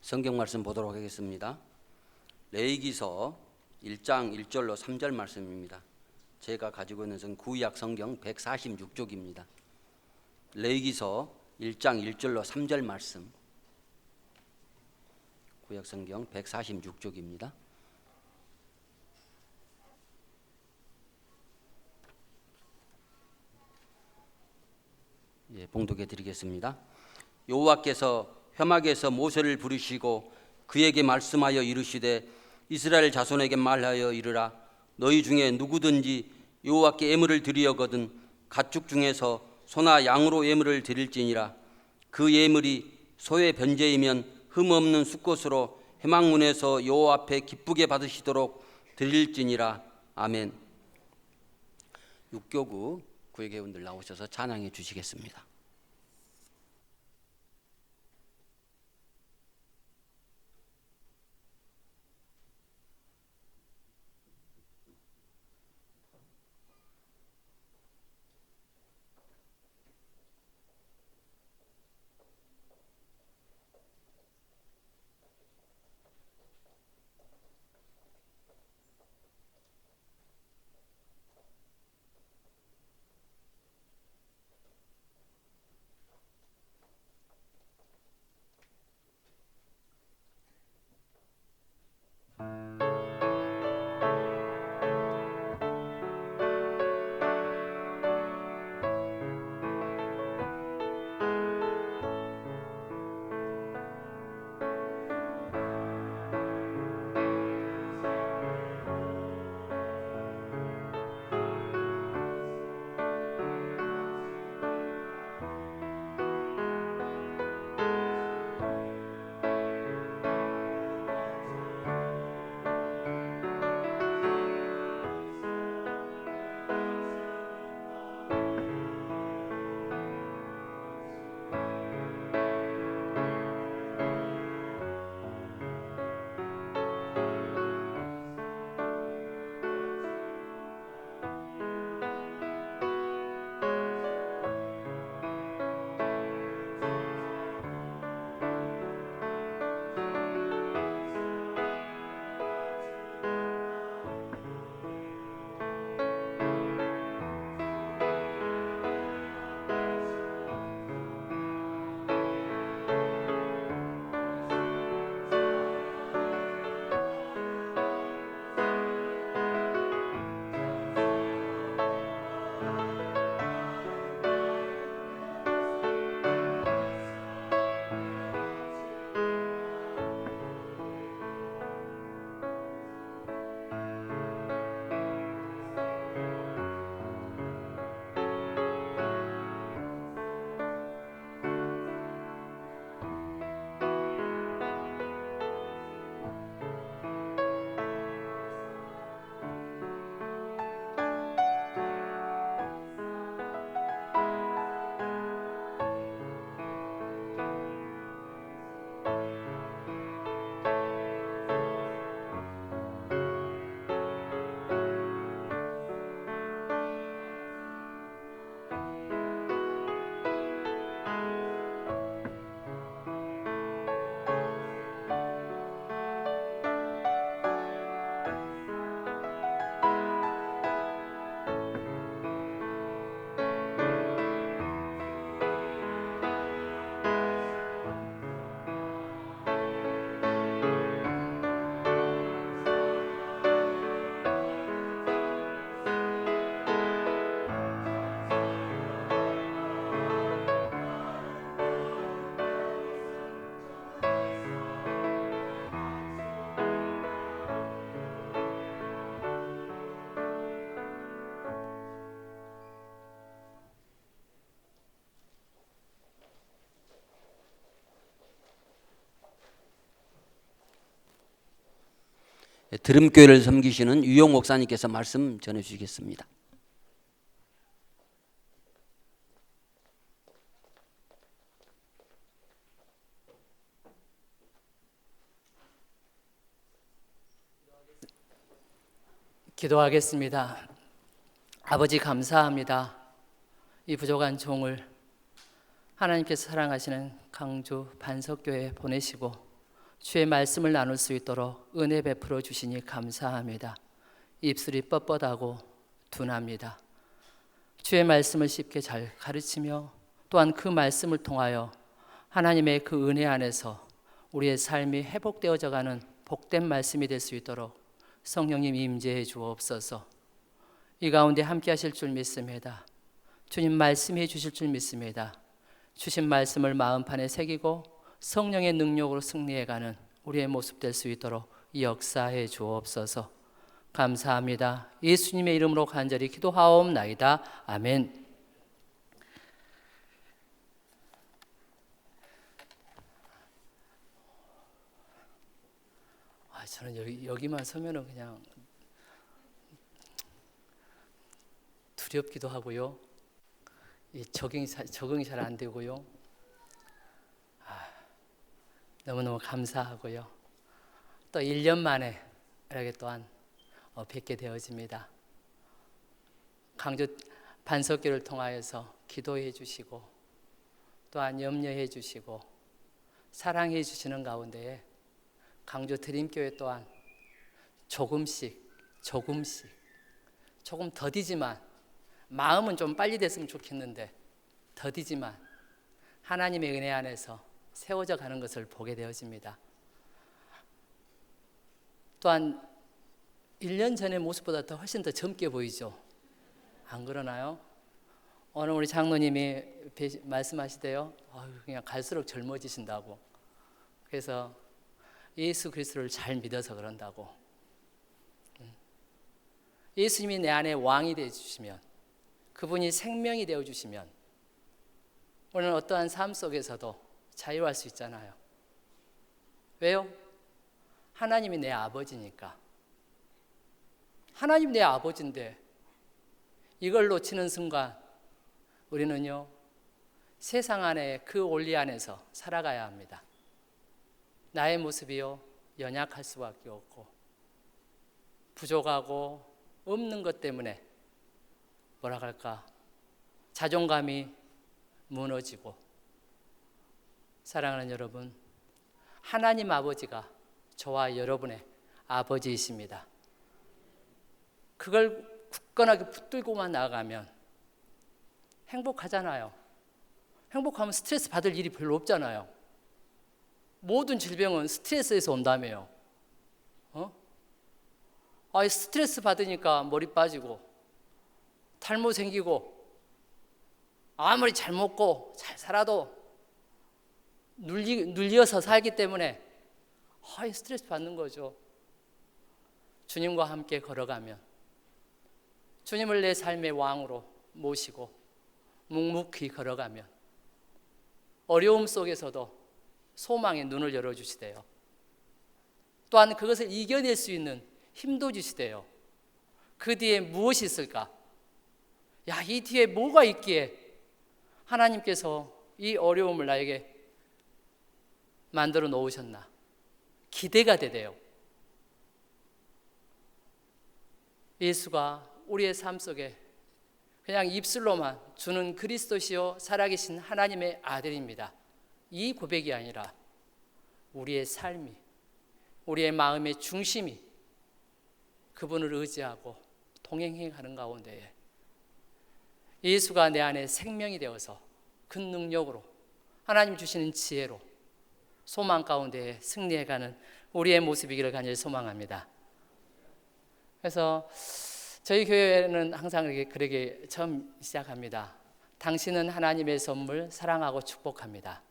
성경 말씀 보도록 하겠습니다. 레위기서 1장 1절로 3절 말씀입니다. 제가 가지고 있는 구약 성경 146쪽입니다. 레위기서 1장 1절로 3절 말씀, 구약 성경 146쪽입니다. 봉독해 드리겠습니다. 여호와께서 회막에서 모세를 부르시고 그에게 말씀하여 이르시되 이스라엘 자손에게 말하여 이르라. 너희 중에 누구든지 여호와께 예물을 드리려거든 가축 중에서 소나 양으로 예물을 드릴지니라. 그 예물이 소의 변제이면 흠없는 수꽃으로 회막문에서 여호와 앞에 기쁘게 받으시도록 드릴지니라. 아멘. 육교구 구역회원들 나오셔서 찬양해 주시겠습니다. 드림교회를 섬기시는 유용 목사님께서 말씀 전해 주시겠습니다. 기도하겠습니다. 아버지 감사합니다. 이 부족한 종을 하나님께서 사랑하시는 강주 반석교회에 보내시고 주의 말씀을 나눌 수 있도록 은혜 베풀어 주시니 감사합니다. 입술이 뻣뻣하고 둔합니다. 주의 말씀을 쉽게 잘 가르치며 또한 그 말씀을 통하여 하나님의 그 은혜 안에서 우리의 삶이 회복되어져 가는 복된 말씀이 될 수 있도록 성령님 임재해 주옵소서. 이 가운데 함께 하실 줄 믿습니다. 주님 말씀해 주실 줄 믿습니다. 주신 말씀을 마음판에 새기고 성령의 능력으로 승리해가는 우리의 모습 될 수 있도록 역사해 주옵소서. 감사합니다. 예수님의 이름으로 간절히 기도하옵나이다. 아멘. 저는 여기만 서면은 그냥 두렵기도 하고요. 적응이 잘 안 되고요. 너무너무 감사하고요. 또 1년 만에 이렇게 또한 뵙게 되어집니다. 강조 반석교를 통하여서 기도해 주시고 또한 염려해 주시고 사랑해 주시는 가운데에 강조 드림교회 또한 조금씩 조금 더디지만 마음은 좀 빨리 됐으면 좋겠는데 더디지만 하나님의 은혜 안에서 세워져 가는 것을 보게 되어집니다. 또한 1년 전의 모습보다 훨씬 더 젊게 보이죠? 안 그러나요? 오늘 우리 장로님이 말씀하시대요. 그냥 갈수록 젊어지신다고. 그래서 예수 그리스도를 잘 믿어서 그런다고. 예수님이 내 안에 왕이 되어주시면, 그분이 생명이 되어주시면 오늘 어떠한 삶 속에서도 자유할 수 있잖아요. 왜요? 하나님이 내 아버지니까. 하나님 내 아버지인데 이걸 놓치는 순간 우리는요, 세상 안에 그 원리 안에서 살아가야 합니다. 나의 모습이요, 연약할 수밖에 없고 부족하고 없는 것 때문에 뭐라 할까, 자존감이 무너지고. 사랑하는 여러분, 하나님 아버지가 저와 여러분의 아버지이십니다. 그걸 굳건하게 붙들고만 나아가면 행복하잖아요. 행복하면 스트레스 받을 일이 별로 없잖아요. 모든 질병은 스트레스에서 온다며요. 스트레스 받으니까 머리 빠지고 탈모 생기고 아무리 잘 먹고 잘 살아도 눌려서 살기 때문에 스트레스 받는 거죠. 주님과 함께 걸어가면, 주님을 내 삶의 왕으로 모시고 묵묵히 걸어가면 어려움 속에서도 소망의 눈을 열어주시대요. 또한 그것을 이겨낼 수 있는 힘도 주시대요. 그 뒤에 무엇이 있을까? 이 뒤에 뭐가 있기에 하나님께서 이 어려움을 나에게 만들어 놓으셨나? 기대가 되대요. 예수가 우리의 삶 속에 그냥 입술로만 주는 그리스도시요 살아계신 하나님의 아들입니다. 이 고백이 아니라 우리의 삶이, 우리의 마음의 중심이 그분을 의지하고 동행해 가는 가운데에 예수가 내 안에 생명이 되어서 그 능력으로, 하나님 주시는 지혜로 소망 가운데 승리해가는 우리의 모습이기를 간절히 소망합니다. 그래서 저희 교회는 항상 그렇게 처음 시작합니다. 당신은 하나님의 선물, 사랑하고 축복합니다.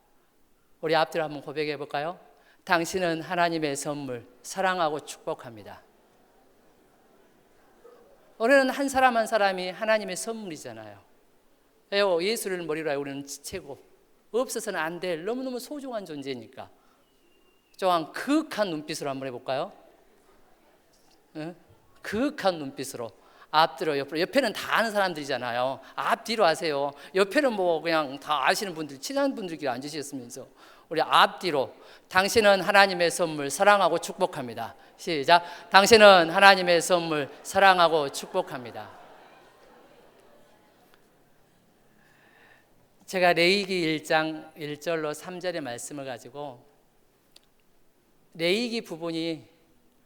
우리 앞뒤로 한번 고백해 볼까요? 당신은 하나님의 선물, 사랑하고 축복합니다. 우리는 한 사람 한 사람이 하나님의 선물이잖아요. 예수를 머리로 하여 우리는 지체고 없어서는 안 될 너무너무 소중한 존재니까. 좀 그윽한 눈빛으로 한번 해볼까요? 그윽한 눈빛으로 앞뒤로 옆으로. 옆에는 다 아는 사람들이잖아요. 앞뒤로 하세요. 옆에는 뭐 그냥 다 아시는 분들, 친한 분들끼리 앉으셨으면서 우리 앞뒤로. 당신은 하나님의 선물, 사랑하고 축복합니다. 시작. 당신은 하나님의 선물, 사랑하고 축복합니다. 제가 레위기 1장 1절로 3절의 말씀을 가지고 레위기 부분이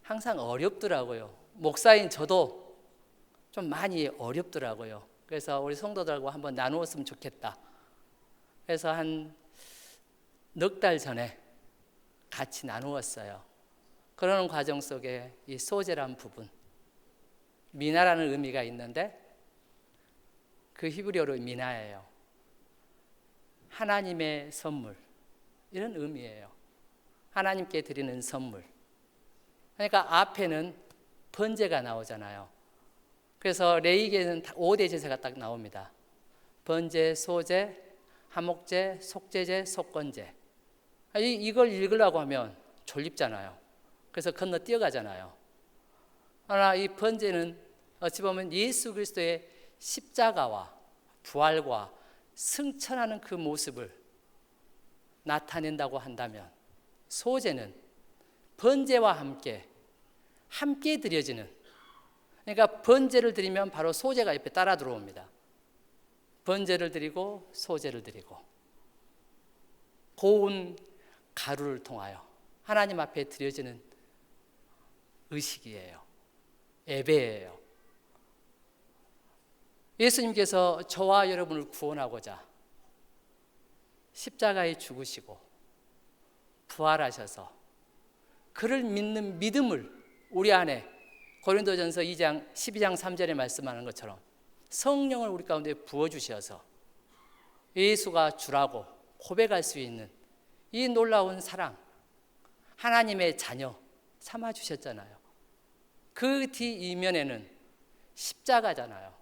항상 어렵더라고요. 목사인 저도 좀 많이 어렵더라고요. 그래서 우리 성도들하고 한번 나누었으면 좋겠다. 그래서 한 넉 달 전에 같이 나누었어요. 그러는 과정 속에 이 소제란 부분, 미나라는 의미가 있는데 그 히브리어로 미나예요. 하나님의 선물, 이런 의미예요. 하나님께 드리는 선물. 그러니까 앞에는 번제가 나오잖아요. 그래서 레위기에는 5대 제사가 딱 나옵니다. 번제, 소제, 화목제, 속죄제, 속건제. 이걸 읽으려고 하면 졸립잖아요. 그래서 건너 뛰어가잖아요. 그러나 이 번제는 어찌 보면 예수 그리스도의 십자가와 부활과 승천하는 그 모습을 나타낸다고 한다면, 소제는 번제와 함께 드려지는, 그러니까 번제를 드리면 바로 소제가 옆에 따라 들어옵니다. 번제를 드리고 소제를 드리고 고운 가루를 통하여 하나님 앞에 드려지는 의식이에요. 예배예요. 예수님께서 저와 여러분을 구원하고자 십자가에 죽으시고 부활하셔서 그를 믿는 믿음을 우리 안에, 고린도전서 2장 12장 3절에 말씀하는 것처럼 성령을 우리 가운데 부어주셔서 예수가 주라고 고백할 수 있는 이 놀라운 사랑, 하나님의 자녀 삼아주셨잖아요. 그 뒤 이면에는 십자가잖아요.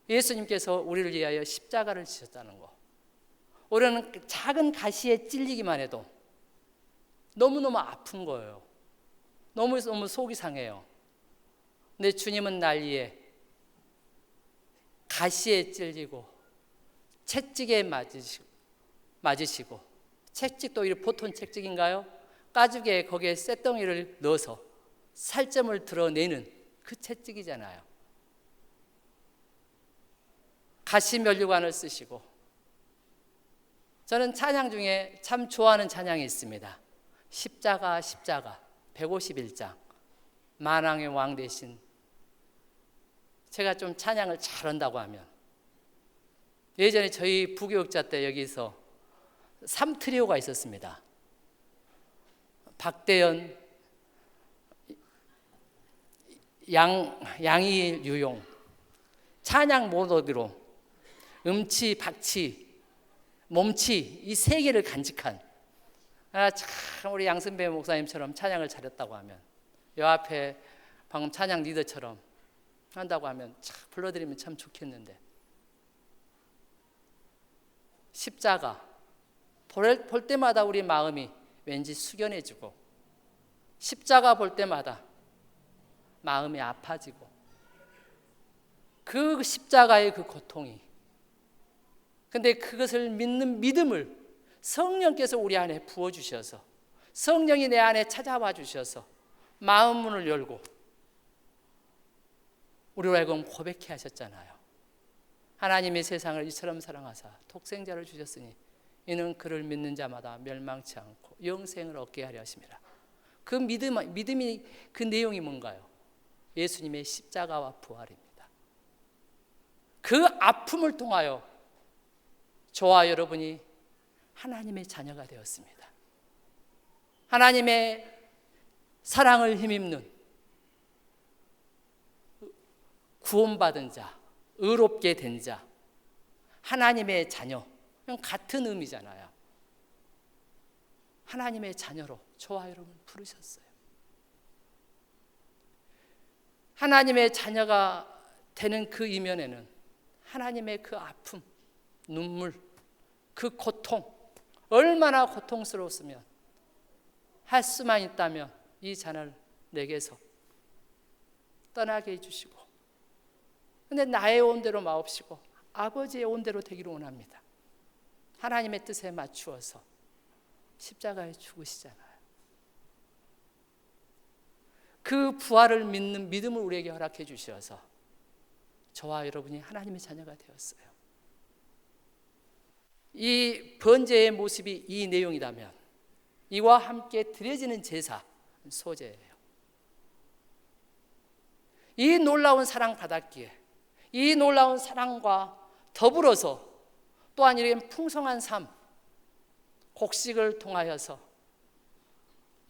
예수님께서 우리를 위하여 십자가를 지셨다는 거. 우리는 작은 가시에 찔리기만 해도 너무너무 아픈 거예요. 너무너무 속이 상해요. 근데 주님은 날 위해 가시에 찔리고 채찍에 맞으시고, 채찍도 이 보통 채찍인가요? 가죽에 거기에 쇳덩이를 넣어서 살점을 드러내는 그 채찍이잖아요. 가시면류관을 쓰시고, 저는 찬양 중에 참 좋아하는 찬양이 있습니다. 십자가 151장, 만왕의 왕 대신. 제가 좀 찬양을 잘한다고 하면, 예전에 저희 부교육자 때 여기서 3트리오가 있었습니다. 박대연, 양희일, 유용, 찬양 모독으로 음치, 박치, 몸치, 이 세 개를 간직한, 참 우리 양승배 목사님처럼 찬양을 잘했다고 하면, 요 앞에 방금 찬양 리더처럼 한다고 하면 참 불러드리면 참 좋겠는데, 십자가 볼 때마다 우리 마음이 왠지 숙연해지고, 십자가 볼 때마다 마음이 아파지고, 그 십자가의 그 고통이, 근데 그것을 믿는 믿음을 성령께서 우리 안에 부어주셔서, 성령이 내 안에 찾아와 주셔서 마음 문을 열고 우리로 하여금 고백해 하셨잖아요. 하나님이 세상을 이처럼 사랑하사 독생자를 주셨으니 이는 그를 믿는 자마다 멸망치 않고 영생을 얻게 하려 하심이라. 그 믿음이 그 내용이 뭔가요? 예수님의 십자가와 부활입니다. 그 아픔을 통하여 저와 여러분이 하나님의 자녀가 되었습니다. 하나님의 사랑을 힘입는 구원받은 자, 의롭게 된 자, 하나님의 자녀, 같은 의미잖아요. 하나님의 자녀로 저와 여러분 부르셨어요. 하나님의 자녀가 되는 그 이면에는 하나님의 그 아픔, 눈물, 그 고통, 얼마나 고통스러웠으면, 할 수만 있다면 이 잔을 내게서 떠나게 해주시고, 근데 나의 온대로 마옵시고 아버지의 온대로 되기를 원합니다. 하나님의 뜻에 맞추어서 십자가에 죽으시잖아요. 그 부활을 믿는 믿음을 우리에게 허락해 주셔서 저와 여러분이 하나님의 자녀가 되었어요. 이 번제의 모습이 이 내용이라면 이와 함께 드려지는 제사, 소제예요. 이 놀라운 사랑 받았기에 이 놀라운 사랑과 더불어서 또한 이런 풍성한 삶, 곡식을 통하여서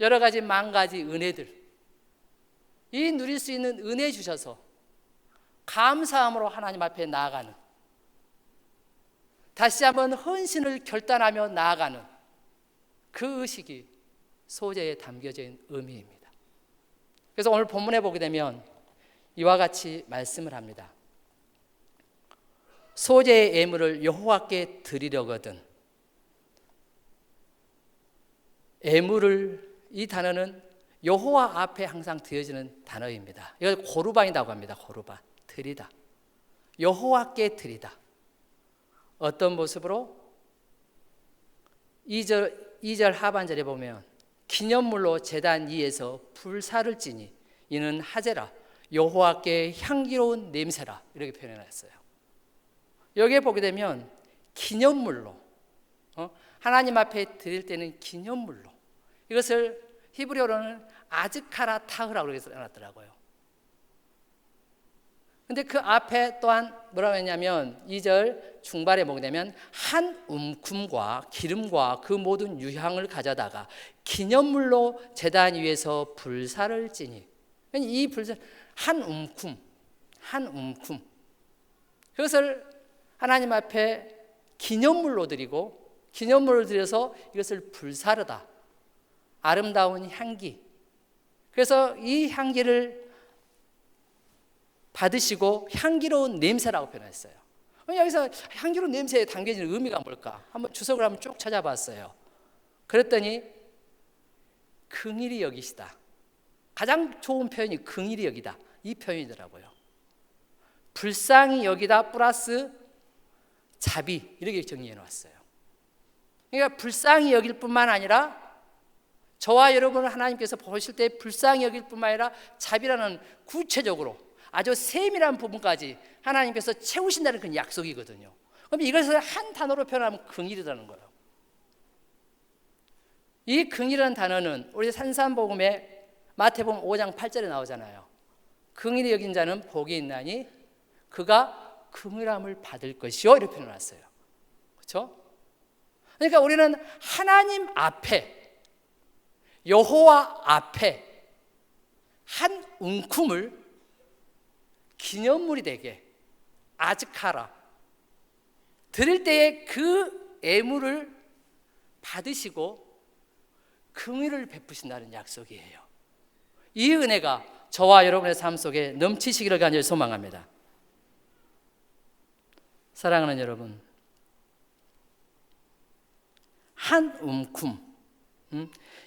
여러 가지 만 가지 은혜들, 이 누릴 수 있는 은혜 주셔서 감사함으로 하나님 앞에 나아가는, 다시 한번 헌신을 결단하며 나아가는 그 의식이 소제에 담겨져 있는 의미입니다. 그래서 오늘 본문에 보게 되면 이와 같이 말씀을 합니다. 소제의 예물을 여호와께 드리려거든. 예물을, 이 단어는 여호와 앞에 항상 드려지는 단어입니다. 이걸 고르반이라고 합니다. 고르반, 드리다. 여호와께 드리다. 어떤 모습으로? 2절 하반절에 보면 기념물로 제단 위에서 불사를 지니 이는 하제라 여호와께 향기로운 냄새라, 이렇게 표현했어요. 여기에 보게 되면 기념물로, 하나님 앞에 드릴 때는 기념물로, 이것을 히브리어로는 아즈카라 타흐라고 써놨더라고요. 근데 그 앞에 또한 뭐라고 했냐면 2절 중반에 보게 되면 한 움큼과 기름과 그 모든 유향을 가져다가 기념물로 제단 위에서 불사를 지니, 이 불사 한 움큼, 그것을 하나님 앞에 기념물로 드리고, 기념물을 드려서 이것을 불사르다, 아름다운 향기. 그래서 이 향기를 받으시고 향기로운 냄새라고 표현했어요. 여기서 향기로운 냄새에 담겨지는 의미가 뭘까? 한번 주석을 한번 쭉 찾아봤어요. 그랬더니 긍휼히 여기시다. 가장 좋은 표현이 긍휼히 여기다, 이 표현이더라고요. 불쌍히 여기다 플러스 자비, 이렇게 정리해 놓았어요. 그러니까 불쌍히 여길 뿐만 아니라 저와 여러분을 하나님께서 보실 때 불쌍히 여길 뿐만 아니라 자비라는 구체적으로 아주 세밀한 부분까지 하나님께서 채우신다는 그런 약속이거든요. 그럼 이것을 한 단어로 표현하면 긍휼이라는 거예요. 이 긍휼이라는 단어는 우리 산산복음에 마태복음 5장 8절에 나오잖아요. 긍휼히 여긴 자는 복이 있나니 그가 긍휼함을 받을 것이요, 이렇게 표현했어요. 그렇죠? 그러니까 우리는 하나님 앞에, 여호와 앞에 한 움큼을 기념물이 되게 아즈카라 드릴 때에 그 예물을 받으시고 긍휼을 베푸신다는 약속이에요. 이 은혜가 저와 여러분의 삶 속에 넘치시기를 간절히 소망합니다. 사랑하는 여러분, 한 움큼,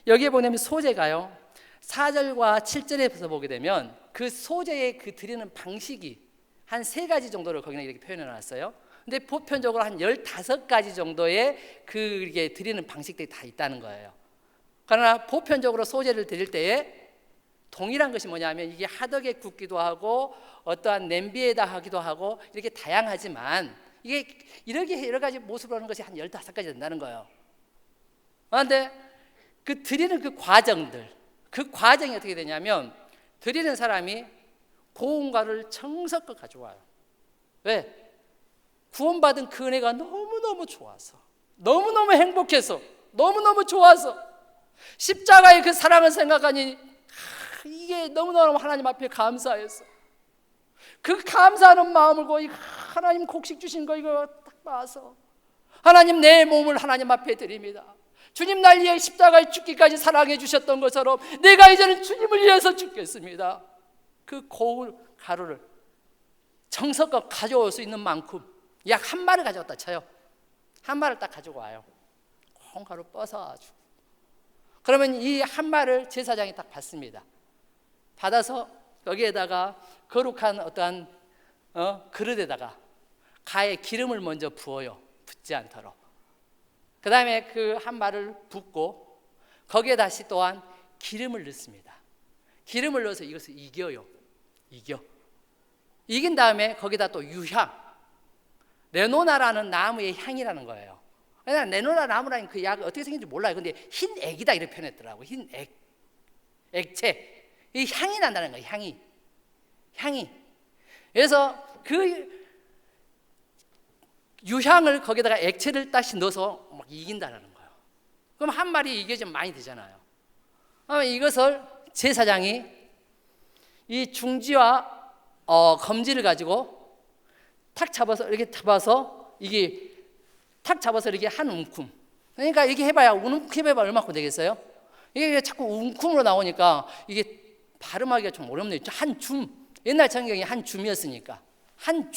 여기에 보면 소제가요 4절과 7절에서 보게 되면 그 소제의 그 드리는 방식이 한 3가지 정도를 거기는 이렇게 표현해 놨어요. 근데 보편적으로 한 15가지 정도의 그 이렇게 드리는 방식들이 다 있다는 거예요. 그러나 보편적으로 소제를 드릴 때에 동일한 것이 뭐냐면 이게 하덕에 굽기도 하고 어떠한 냄비에다 하기도 하고 이렇게 다양하지만 이게 이렇게 여러 가지 모습으로 하는 것이 한 15가지 된다는 거예요. 그런데 그 드리는 그 과정들, 그 과정이 어떻게 되냐면 드리는 사람이 고운가를 정성껏 가져와요. 왜? 구원받은 그 은혜가 너무너무 좋아서, 너무너무 행복해서, 너무너무 좋아서 십자가의 그 사랑을 생각하니 이게 너무너무 하나님 앞에 감사해서 그 감사하는 마음을 고 하나님 곡식 주신 거 이거 딱 봐서 하나님 내 몸을 하나님 앞에 드립니다. 주님 날 위해 십자가에 죽기까지 사랑해 주셨던 것처럼 내가 이제는 주님을 위해서 죽겠습니다. 그 고운 가루를 정성껏 가져올 수 있는 만큼 약 한 마리 가져왔다 쳐요. 한 마리를 딱 가지고 와요. 고운 가루 뻗어가지고 그러면 이 한 마리를 제사장이 딱 받습니다. 받아서 여기에다가 거룩한 어떠한 그릇에다가 가에 기름을 먼저 부어요. 붙지 않도록. 그 다음에 그 한 마리를 붓고 거기에 다시 또한 기름을 넣습니다. 기름을 넣어서 이것을 익혀요. 익힌 다음에 거기다 또 유향, 레노나라는 나무의 향이라는 거예요. 그냥 네노라 나무라는 그 약 어떻게 생긴지 몰라요. 근데 흰 액이다 이렇게 표현했더라고요. 흰 액, 액체. 이 향이 난다는 거예요. 향이. 그래서 그 유향을 거기다가 액체를 다시 넣어서 막 이긴다는 거예요. 그럼 한 마리 이게 좀 많이 되잖아요. 그러면 이것을 제사장이 이 중지와 검지를 가지고 탁 잡아서 이렇게 잡아서 이게 탁 잡아서 이렇게 한 움큼. 그러니까 이렇게 해봐야 얼마큼 되겠어요? 이게 자꾸 움큼으로 나오니까 이게 발음하기가 좀 어렵네요. 한 줌. 옛날 성경이 한 줌이었으니까 한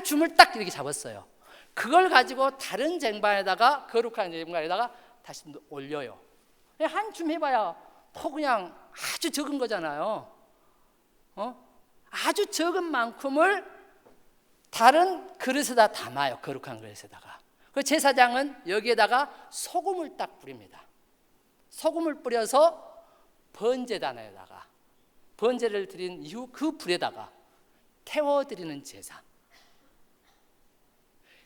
줌을 딱 이렇게 잡았어요. 그걸 가지고 다른 쟁반에다가 거룩한 쟁반에다가 다시 올려요. 한 줌 해봐야 그냥 아주 적은 거잖아요. 아주 적은 만큼을 다른 그릇에다 담아요. 거룩한 그릇에다가. 그 제사장은 여기에다가 소금을 딱 뿌립니다. 소금을 뿌려서 번제단에다가 번제를 드린 이후 그 불에다가 태워드리는 제사.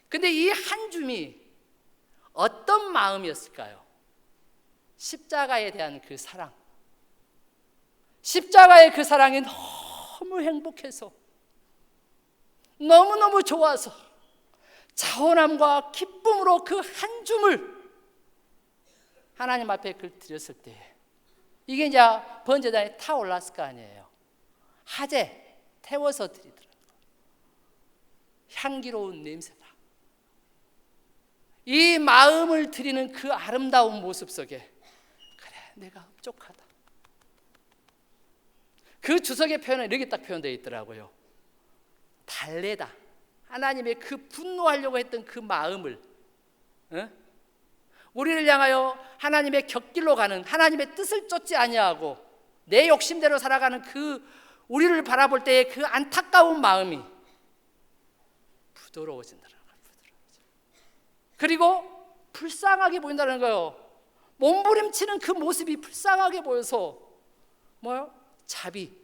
근데 이 한 줌이 어떤 마음이었을까요? 십자가에 대한 그 사랑. 십자가의 그 사랑이 너무 행복해서 너무너무 좋아서 자원함과 기쁨으로 그 한 줌을 하나님 앞에 그걸 드렸을 때 이게 이제 번제단에 타올랐을 거 아니에요. 화제 태워서 드리더라고요. 향기로운 냄새다. 이 마음을 드리는 그 아름다운 모습 속에 그래 내가 흡족하다. 그 주석의 표현은 이렇게 딱 표현되어 있더라고요. 달래다. 하나님의 그 분노하려고 했던 그 마음을 우리를 향하여 하나님의 곁길로 가는 하나님의 뜻을 쫓지 아니하고 내 욕심대로 살아가는 그 우리를 바라볼 때의 그 안타까운 마음이 부드러워진다는 거예요. 그리고 불쌍하게 보인다는 거예요. 몸부림치는 그 모습이 불쌍하게 보여서 뭐요? 자비.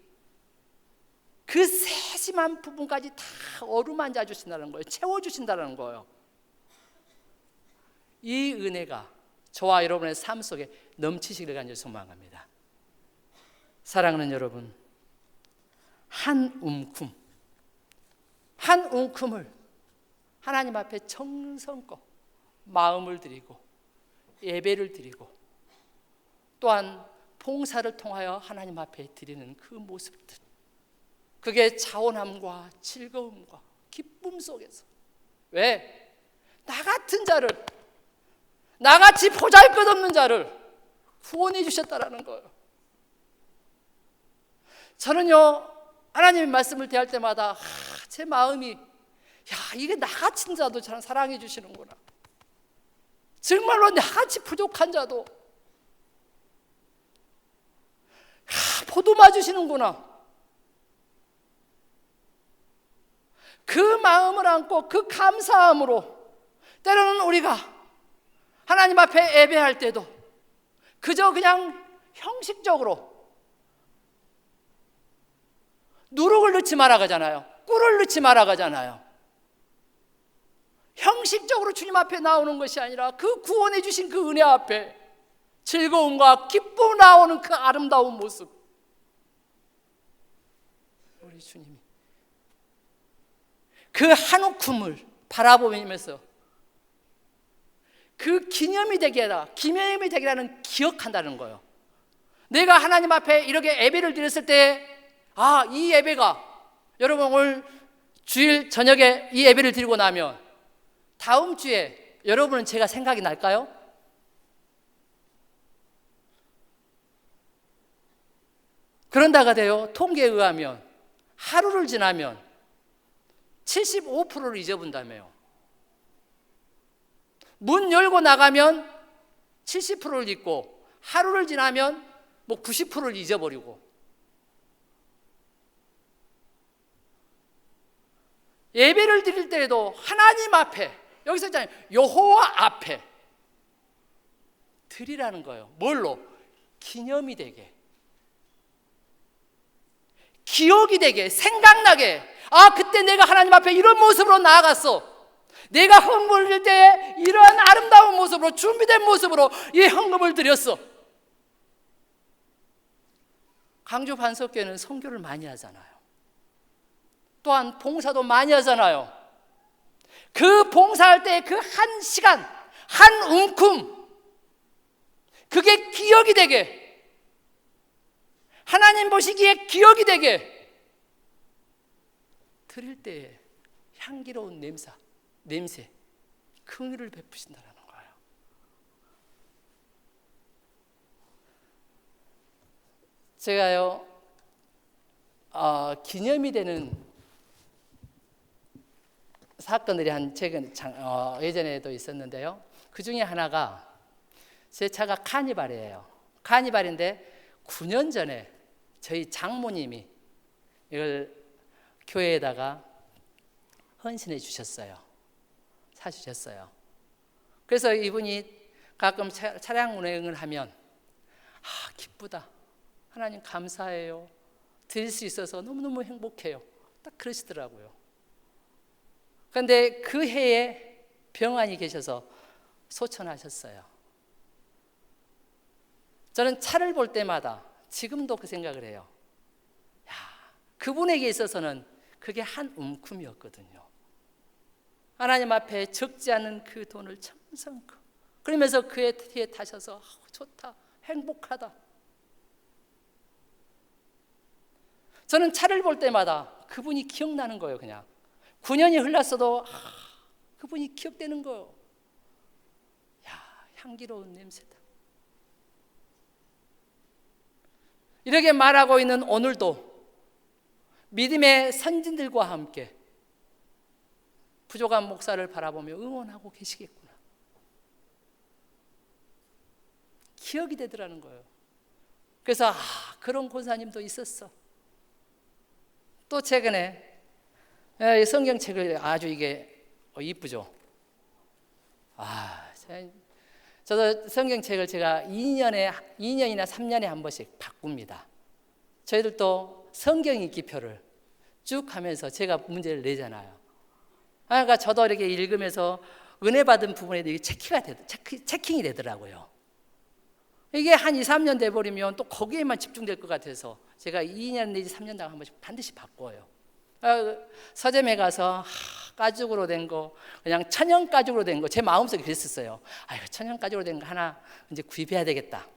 그 세심한 부분까지 다 어루만져 주신다는 거예요. 채워주신다는 거예요. 이 은혜가 저와 여러분의 삶 속에 넘치시기를 간절히 소망합니다. 사랑하는 여러분, 한 움큼을 하나님 앞에 정성껏 마음을 드리고 예배를 드리고 또한 봉사를 통하여 하나님 앞에 드리는 그 모습들, 그게 자원함과 즐거움과 기쁨 속에서 왜? 나 같은 자를, 나같이 보잘것없는 자를 구원해 주셨다라는 거예요. 저는요 하나님의 말씀을 대할 때마다 제 마음이 이게 나 같은 자도 참 사랑해 주시는구나. 정말로 나같이 부족한 자도 보듬어 주시는구나. 그 마음을 안고 그 감사함으로 때로는 우리가 하나님 앞에 예배할 때도 그저 그냥 형식적으로 누룩을 넣지 말아가잖아요. 꿀을 넣지 말아가잖아요. 형식적으로 주님 앞에 나오는 것이 아니라 그 구원해 주신 그 은혜 앞에 즐거움과 기쁨 나오는 그 아름다운 모습, 우리 주님이 그 한 움큼을 바라보면서 그 기념이 되게라는 기억한다는 거예요. 내가 하나님 앞에 이렇게 예배를 드렸을 때 이 예배가 여러분 오늘 주일 저녁에 이 예배를 드리고 나면 다음 주에 여러분은 제가 생각이 날까요? 그런다가 돼요. 통계에 의하면 하루를 지나면 75%를 잊어본다며요. 문 열고 나가면 70%를 잊고 하루를 지나면 90%를 잊어버리고 예배를 드릴 때에도 하나님 앞에 여기서 있잖아요. 여호와 앞에 드리라는 거예요. 뭘로? 기념이 되게, 기억이 되게, 생각나게. 그때 내가 하나님 앞에 이런 모습으로 나아갔어. 내가 헌금을 드릴 때 이러한 아름다운 모습으로 준비된 모습으로 이 헌금을 드렸어. 강주 반석교회는 선교를 많이 하잖아요. 또한 봉사도 많이 하잖아요. 그 봉사할 때 그 한 시간, 한 움큼, 그게 기억이 되게, 하나님 보시기에 기억이 되게 드릴 때에 향기로운 냄새, 긍휼을 베푸신다는 거예요. 제가요, 기념이 되는 사건들이 예전에도 있었는데요. 그 중에 하나가 제 차가 카니발이에요. 카니발인데 9년 전에 저희 장모님이 이걸 교회에다가 헌신해 주셨어요. 사주셨어요. 그래서 이분이 가끔 차량 운행을 하면 기쁘다. 하나님 감사해요. 드릴 수 있어서 너무너무 행복해요. 딱 그러시더라고요. 그런데 그 해에 병환이 계셔서 소천하셨어요. 저는 차를 볼 때마다 지금도 그 생각을 해요. 그분에게 있어서는 그게 한 움큼이었거든요. 하나님 앞에 적지 않은 그 돈을 청성크, 그러면서 그의 뒤에 타셔서 좋다, 행복하다. 저는 차를 볼 때마다 그분이 기억나는 거예요. 그냥 9년이 흘렀어도 그분이 기억되는 거예요. 향기로운 냄새다. 이렇게 말하고 있는 오늘도 믿음의 선진들과 함께 부족한 목사를 바라보며 응원하고 계시겠구나. 기억이 되더라는 거예요. 그래서 그런 권사님도 있었어. 또 최근에 성경책을 아주 이게 이쁘죠. 저도 성경책을 제가 2년이나 3년에 한 번씩 바꿉니다. 저희들도 성경 읽기표를 쭉 하면서 제가 문제를 내잖아요. 그러니까 저도 이렇게 읽으면서 은혜 받은 부분에 대해 체킹이 되더라고요. 이게 한 2, 3년 돼버리면 또 거기에만 집중될 것 같아서 제가 2년 내지 3년당 한 번씩 반드시 바꿔요. 서점에 가서 가죽으로 된 거, 그냥 천연 가죽으로 된 거, 제 마음속에 그랬었어요. 천연 가죽으로 된 거 하나 이제 구입해야 되겠다.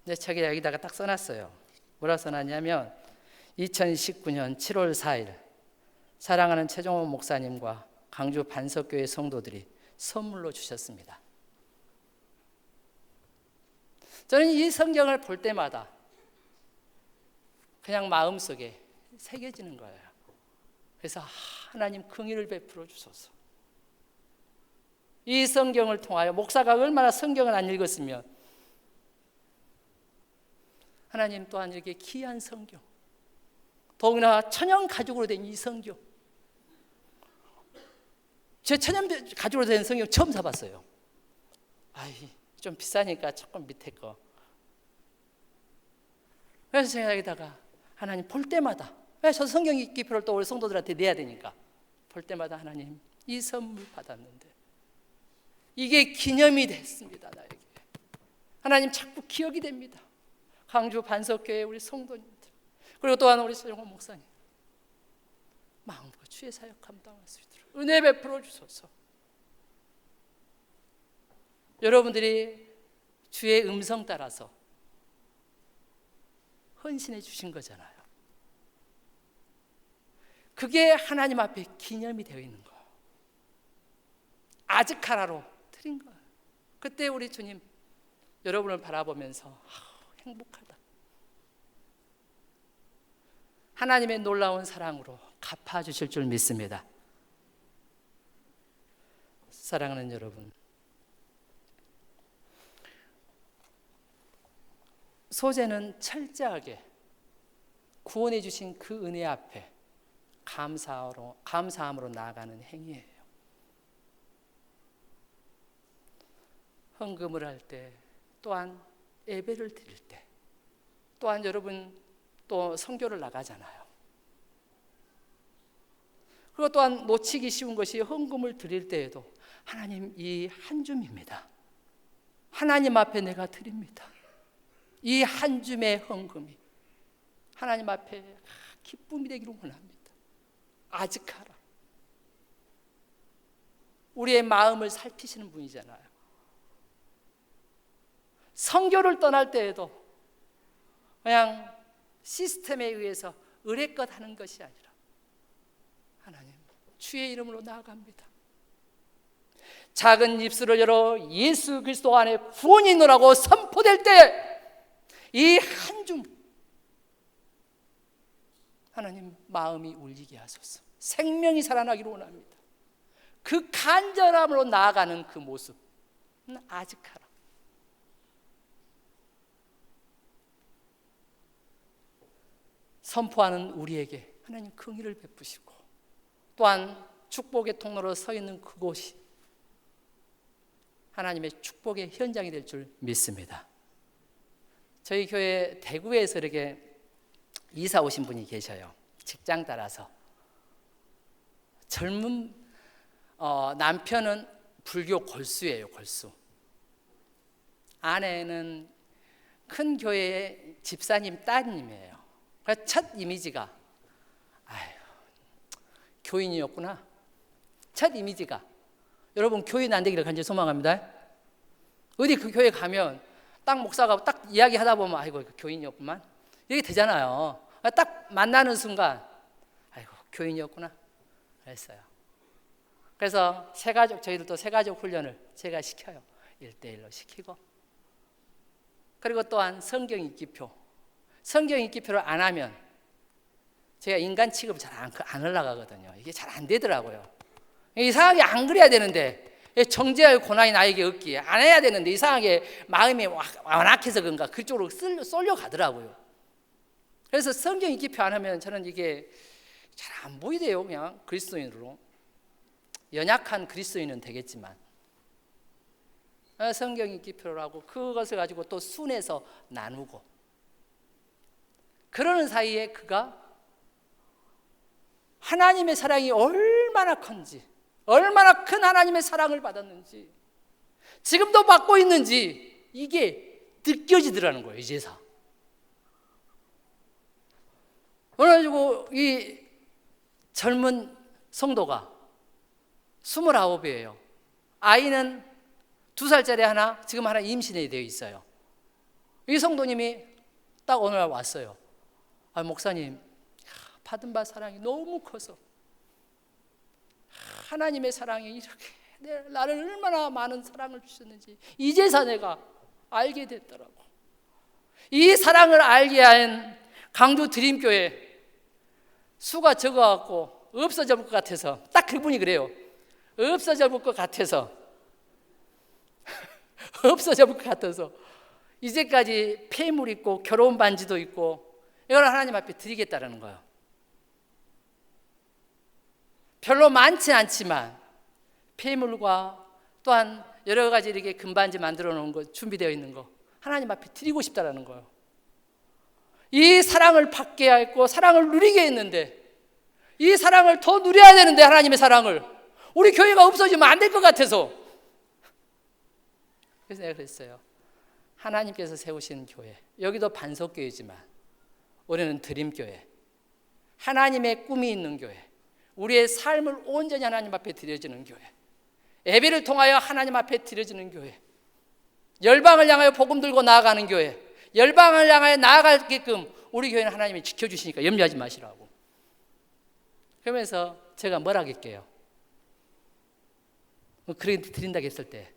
근데 저기 여기다가 딱 써놨어요. 뭐라 써놨냐면 2019년 7월 4일 사랑하는 최종원 목사님과 강주 반석교회 성도들이 선물로 주셨습니다. 저는 이 성경을 볼 때마다 그냥 마음속에 새겨지는 거예요. 그래서 하나님 긍휼을 베풀어 주소서. 이 성경을 통하여 목사가 얼마나 성경을 안 읽었으면 하나님 또한 이렇게 귀한 성경, 더구나 천연 가죽으로 된 이 성경, 제 천연 가죽으로 된 성경 처음 사봤어요. 좀 비싸니까 조금 밑에 거. 그래서 제가 여기다가 하나님 볼 때마다, 저 성경 읽기표를 또 우리 성도들한테 내야 되니까 볼 때마다 하나님 이 선물 받았는데 이게 기념이 됐습니다. 나에게 하나님 자꾸 기억이 됩니다. 강주 반석교회 우리 성도님들, 그리고 또한 우리 최종원 목사님 마음껏 주의 사역 감당할 수 있도록 은혜 베풀어 주소서. 여러분들이 주의 음성 따라서 헌신해 주신 거잖아요. 그게 하나님 앞에 기념이 되어 있는 거예요. 아즈카라로 드린 거예요. 그때 우리 주님 여러분을 바라보면서 행복하다. 하나님의 놀라운 사랑으로 갚아주실 줄 믿습니다. 사랑하는 여러분, 소재는 철저하게 구원해 주신 그 은혜 앞에 감사함으로 나아가는 행위예요. 헌금을 할 때, 또한 예배를 드릴 때, 또한 여러분 또 선교를 나가잖아요. 그리고 또한 놓치기 쉬운 것이 헌금을 드릴 때에도 하나님, 이 한 줌입니다. 하나님 앞에 내가 드립니다. 이 한 줌의 헌금이 하나님 앞에 기쁨이 되기를 원합니다. 아직하라. 우리의 마음을 살피시는 분이잖아요. 선교를 떠날 때에도 그냥 시스템에 의해서 의례껏 하는 것이 아니라 하나님, 주의 이름으로 나아갑니다. 작은 입술을 열어 예수 그리스도 안에 구원이 있노라고 선포될 때 이 한 줌 하나님, 마음이 울리게 하소서. 생명이 살아나기를 원합니다. 그 간절함으로 나아가는 그 모습, 아직하라. 선포하는 우리에게 하나님 긍휼을 베푸시고, 또한 축복의 통로로 서 있는 그곳이 하나님의 축복의 현장이 될 줄 믿습니다. 저희 교회 대구에서 이렇게 이사 오신 분이 계셔요. 직장 따라서. 젊은 남편은 불교 골수예요. 골수. 아내는 큰 교회의 집사님 따님이에요. 그래서 첫 이미지가 교인이었구나. 첫 이미지가, 여러분 교인 안 되기를 간절히 소망합니다. 어디 그 교회 가면 딱 목사가 딱 이야기하다 보면 아이고 교인이었구만 이렇게 되잖아요. 딱 만나는 순간 아이고 교인이었구나 그랬어요. 그래서 저희들도 새가족 훈련을 제가 시켜요. 1대1로 시키고, 그리고 또한 성경 읽기표. 성경 읽기표를 안 하면 제가 인간 취급을 잘 안 올라가거든요. 이게 잘 안 되더라고요. 이상하게 안 그래야 되는데, 정죄할 고난이 나에게 없기에 안 해야 되는데 이상하게 마음이 완악해서 그런가 그쪽으로 쏠려가더라고요. 그래서 성경 읽기표 안 하면 저는 이게 잘 안 보이대요. 그냥 그리스도인으로. 연약한 그리스도인은 되겠지만 성경 읽기표를 하고 그것을 가지고 또 순해서 나누고, 그러는 사이에 그가 하나님의 사랑이 얼마나 큰지, 얼마나 큰 하나님의 사랑을 받았는지, 지금도 받고 있는지 이게 느껴지더라는 거예요. 이제서. 그래가지고 이 젊은 성도가 29이에요. 아이는 2살짜리 하나, 지금 하나 임신이 되어 있어요. 이 성도님이 딱 어느 날 왔어요. 목사님, 받은 바 사랑이 너무 커서 하나님의 사랑이 이렇게 나를 얼마나 많은 사랑을 주셨는지 이제서 내가 알게 됐더라고. 이 사랑을 알게 한 강주 드림교회 수가 적어갖고 없어져 볼 것 같아서, 딱 그분이 그래요. 없어져 볼 것 같아서 없어져 볼 것 같아서 이제까지 폐물 있고 결혼 반지도 있고 이걸 하나님 앞에 드리겠다라는 거예요. 별로 많지 않지만 폐물과 또한 여러 가지 이렇게 금반지 만들어 놓은 거, 준비되어 있는 거 하나님 앞에 드리고 싶다라는 거예요. 이 사랑을 받게 했고 사랑을 누리게 했는데, 이 사랑을 더 누려야 되는데, 하나님의 사랑을 우리 교회가 없어지면 안 될 것 같아서, 그래서 내가 그랬어요. 하나님께서 세우신 교회, 여기도 반석교회지만 우리는 드림교회, 하나님의 꿈이 있는 교회, 우리의 삶을 온전히 하나님 앞에 드려지는 교회, 예배를 통하여 하나님 앞에 드려지는 교회, 열방을 향하여 복음 들고 나아가는 교회, 열방을 향하여 나아가게끔 우리 교회는 하나님이 지켜주시니까 염려하지 마시라고. 그러면서 제가 뭐라 할게요? 그렇게 드린다고 했을 때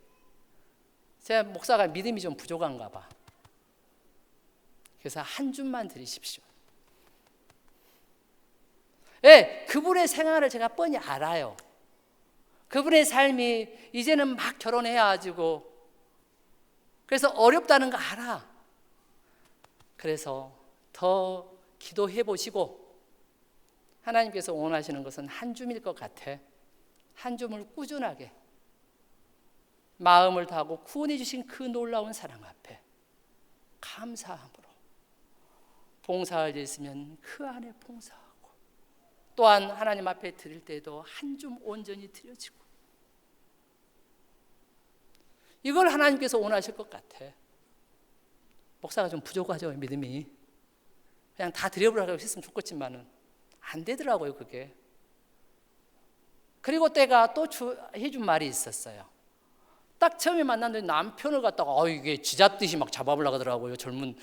제가 목사가 믿음이 좀 부족한가 봐. 그래서 한 줌만 드리십시오. 그분의 생활을 제가 뻔히 알아요. 그분의 삶이 이제는 막 결혼해가지고 그래서 어렵다는 거 알아. 그래서 더 기도해 보시고, 하나님께서 원하시는 것은 한 줌일 것 같아. 한 줌을 꾸준하게 마음을 다하고 구원해 주신 그 놀라운 사랑 앞에 감사함으로 봉사할 일 있으면 그 안에 봉사하고, 또한 하나님 앞에 드릴 때도 한 줌 온전히 드려지고, 이걸 하나님께서 원하실 것 같아. 목사가 좀 부족하죠, 믿음이. 그냥 다 드려보라고 했으면 좋겠지만은 안 되더라고요, 그게. 그리고 때가 또 해준 말이 있었어요. 딱 처음에 만났는데 남편을 갖다가 이게 지잡듯이 막 잡아보려고 하더라고요, 젊은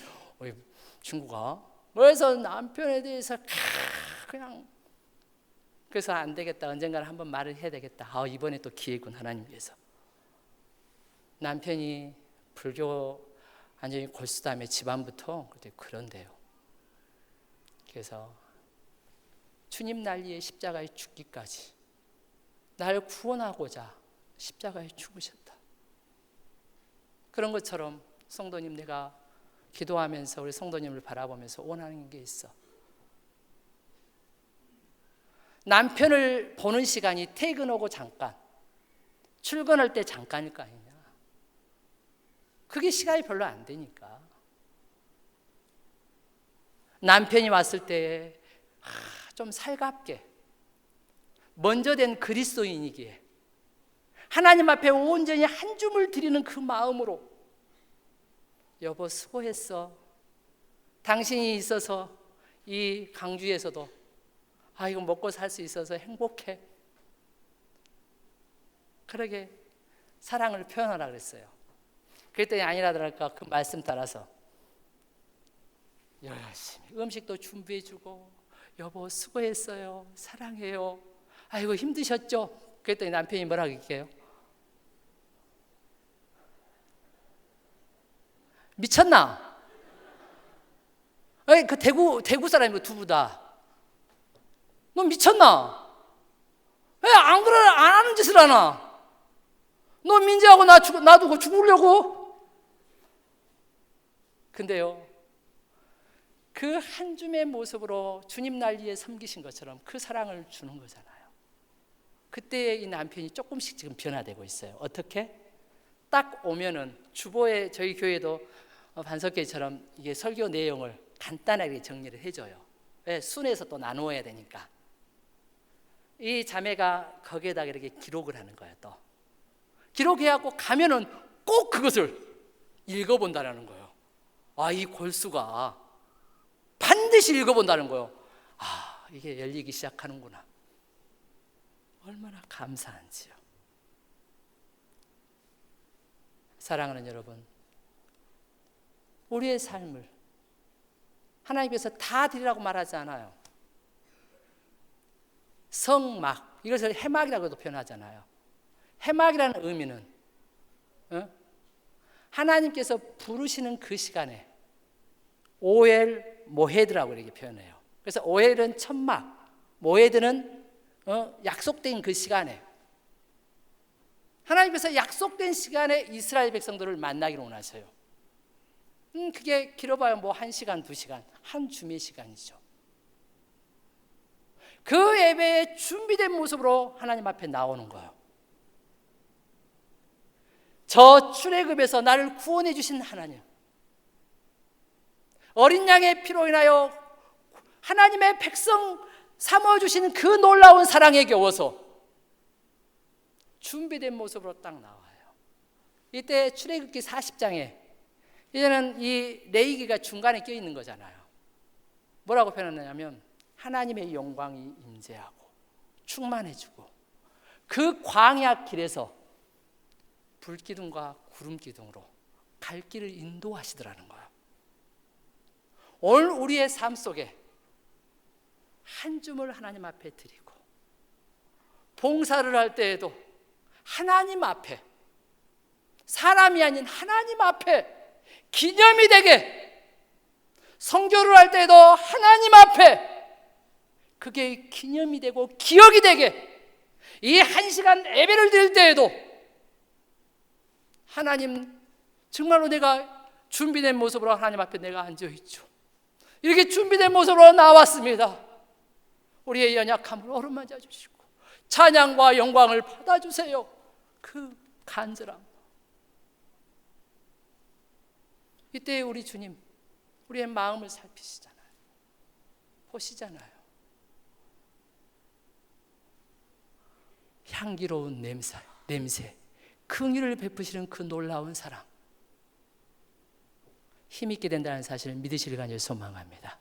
친구가. 그래서 남편에 대해서 그냥, 그래서 안 되겠다, 언젠가는 한번 말을 해야 되겠다. 이번에 또 기회군, 하나님께서. 남편이 불교 완전히 골수다음에 집안부터 그런데요. 그래서 주님 난리에 십자가에 죽기까지 나를 구원하고자 십자가에 죽으셨다. 그런 것처럼 성도님, 내가 기도하면서 우리 성도님을 바라보면서 원하는 게 있어. 남편을 보는 시간이 퇴근하고 잠깐, 출근할 때 잠깐일 거 아니냐. 그게 시간이 별로 안 되니까. 남편이 왔을 때 좀 살갑게, 먼저 된 그리스도인이기에 하나님 앞에 온전히 한 줌을 드리는 그 마음으로, 여보 수고했어, 당신이 있어서 이 강주에서도 이거 먹고 살 수 있어서 행복해, 그러게 사랑을 표현하라 그랬어요. 그랬더니 아니라더랄까 그 말씀 따라서 열심히 음식도 준비해주고, 여보 수고했어요, 사랑해요, 아이고 힘드셨죠? 그랬더니 남편이 뭐라고 얘기해요? 미쳤나? 그 대구 사람이고 두부 다. 너 미쳤나? 왜 안 그래, 안 하는 짓을 하나? 너 민지하고 놔두고 죽으려고? 근데요, 그 한 줌의 모습으로 주님 난리에 섬기신 것처럼 그 사랑을 주는 거잖아요. 그때 이 남편이 조금씩 지금 변화되고 있어요. 어떻게? 딱 오면은 주보에, 저희 교회도 반석회처럼 이게 설교 내용을 간단하게 정리를 해줘요. 왜? 순에서 또 나누어야 되니까. 이 자매가 거기에다가 이렇게 기록을 하는 거예요. 또 기록해갖고 가면은 꼭 그것을 읽어본다라는 거예요. 이 골수가 반드시 읽어본다는 거예요. 이게 열리기 시작하는구나. 얼마나 감사한지요. 사랑하는 여러분, 우리의 삶을 하나님께서 다 드리라고 말하지 않아요. 성막, 이것을 해막이라고도 표현하잖아요. 해막이라는 의미는 하나님께서 부르시는 그 시간에 오엘 모헤드라고 이렇게 표현해요. 그래서 오엘은 천막, 모헤드는 약속된 그 시간에, 하나님께서 약속된 시간에 이스라엘 백성들을 만나기를 원하셔요. 그게 길어봐야 1시간, 2시간, 한 줌의 시간이죠. 그 예배에 준비된 모습으로 하나님 앞에 나오는 거예요. 저 출애굽에서 나를 구원해 주신 하나님, 어린 양의 피로 인하여 하나님의 백성 삼아주시는 그 놀라운 사랑에 겨워서 준비된 모습으로 딱 나와요. 이때 출애굽기 40장에 이제는 이 레위기가 중간에 껴있는 거잖아요. 뭐라고 표현하냐면 하나님의 영광이 임재하고 충만해지고, 그 광야 길에서 불기둥과 구름기둥으로 갈 길을 인도하시더라는 거예요. 오늘 우리의 삶 속에 한 줌을 하나님 앞에 드리고, 봉사를 할 때에도 하나님 앞에, 사람이 아닌 하나님 앞에 기념이 되게, 성교를 할 때에도 하나님 앞에 그게 기념이 되고 기억이 되게, 이 1시간 예배를 드릴 때에도 하나님, 정말로 내가 준비된 모습으로 하나님 앞에 내가 앉아있죠. 이렇게 준비된 모습으로 나왔습니다. 우리의 연약함을 어루만져 주시고 찬양과 영광을 받아주세요. 그 간절함. 이때 우리 주님, 우리의 마음을 살피시잖아요. 보시잖아요. 향기로운 냄새, 긍휼을 베푸시는 그 놀라운 사랑, 힘있게 된다는 사실을 믿으시길 간절히 소망합니다.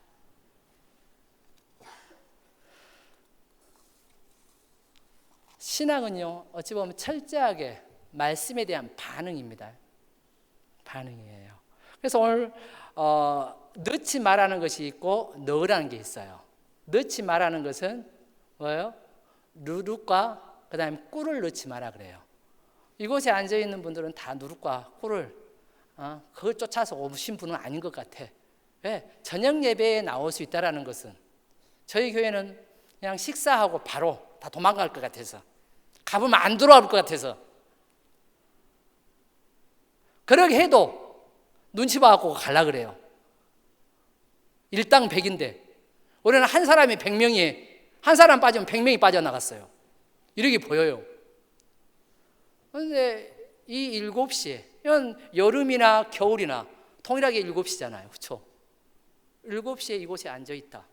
신앙은요, 어찌 보면 철저하게 말씀에 대한 반응입니다. 반응이에요. 그래서 오늘 넣지 말라는 것이 있고 넣으라는 게 있어요. 넣지 말라는 것은 뭐예요? 누룩과 그 다음에 꿀을 넣지 마라 그래요. 이곳에 앉아있는 분들은 다 누룩과 꿀을 그걸 쫓아서 오신 분은 아닌 것 같아. 왜? 저녁 예배에 나올 수 있다는 것은 저희 교회는 그냥 식사하고 바로 다 도망갈 것 같아서, 가보면 안 돌아올 것 같아서, 그렇게 해도 눈치 봐갖고 가려고 그래요. 일당 100인데 우리는 한 사람이 100명이, 한 사람 빠지면 100명이 빠져나갔어요. 이렇게 보여요. 그런데 이 7시에, 이건 여름이나 겨울이나 동일하게 7시잖아요. 그렇죠? 7시에 이곳에 앉아있다.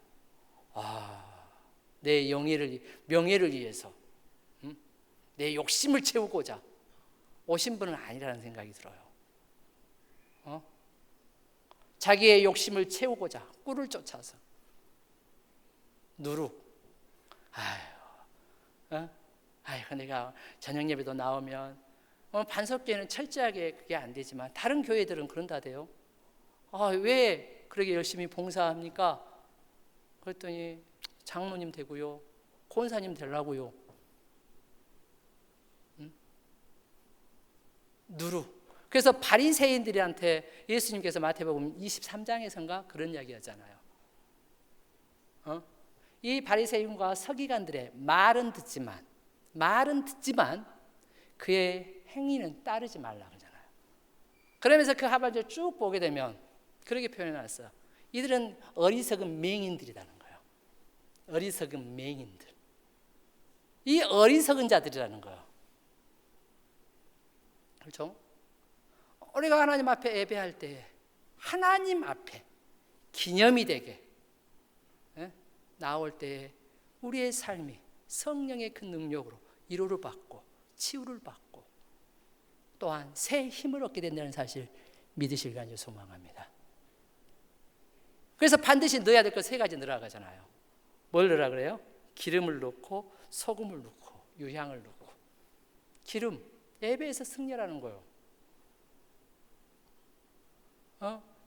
내 명예를 위해서, 내 욕심을 채우고자 오신 분은 아니라는 생각이 들어요. 자기의 욕심을 채우고자 꿀을 쫓아서 누룩. 내가 저녁 예배도 나오면 반석교회는 철저하게 그게 안 되지만 다른 교회들은 그런다대요. 왜 그렇게 열심히 봉사합니까? 그랬더니 장로님 되고요, 권사님 되려고요. 누룩. 그래서 바리새인들한테 예수님께서 마태복음 23장에선가 그런 이야기 하잖아요. 이 바리새인과 서기관들의 말은 듣지만 그의 행위는 따르지 말라 그러잖아요. 그러면서 그 하반절 쭉 보게 되면 그렇게 표현해놨어요. 이들은 어리석은 맹인들이라는 거예요. 어리석은 맹인들. 이 어리석은 자들이라는 거예요. 그렇죠? 우리가 하나님 앞에 예배할 때 하나님 앞에 기념이 되게 나올 때 우리의 삶이 성령의 그 능력으로 위로를 받고 치유를 받고 또한 새 힘을 얻게 된다는 사실 믿으실 간절히 소망합니다. 그래서 반드시 넣어야 될 것 3가지 넣으라고 하잖아요. 뭘 넣으라 그래요? 기름을 넣고 소금을 넣고 유향을 넣고. 기름, 예배에서 승려라는 거예요.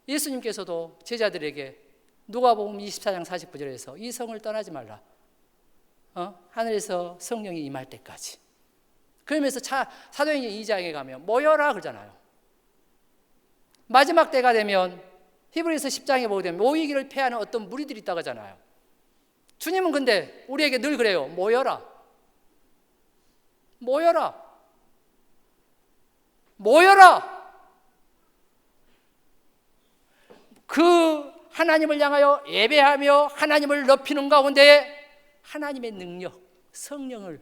예수님께서도 제자들에게 누가복음 24장 49절에서 이 성을 떠나지 말라. 하늘에서 성령이 임할 때까지. 그러면서 사도행전 2장에 가면 모여라 그러잖아요. 마지막 때가 되면 히브리서 10장에 보게 되면 모이기를 패하는 어떤 무리들이 있다고 하잖아요. 주님은 근데 우리에게 늘 그래요. 모여라. 모여라. 모여라. 그 하나님을 향하여 예배하며 하나님을 높이는 가운데 하나님의 능력, 성령을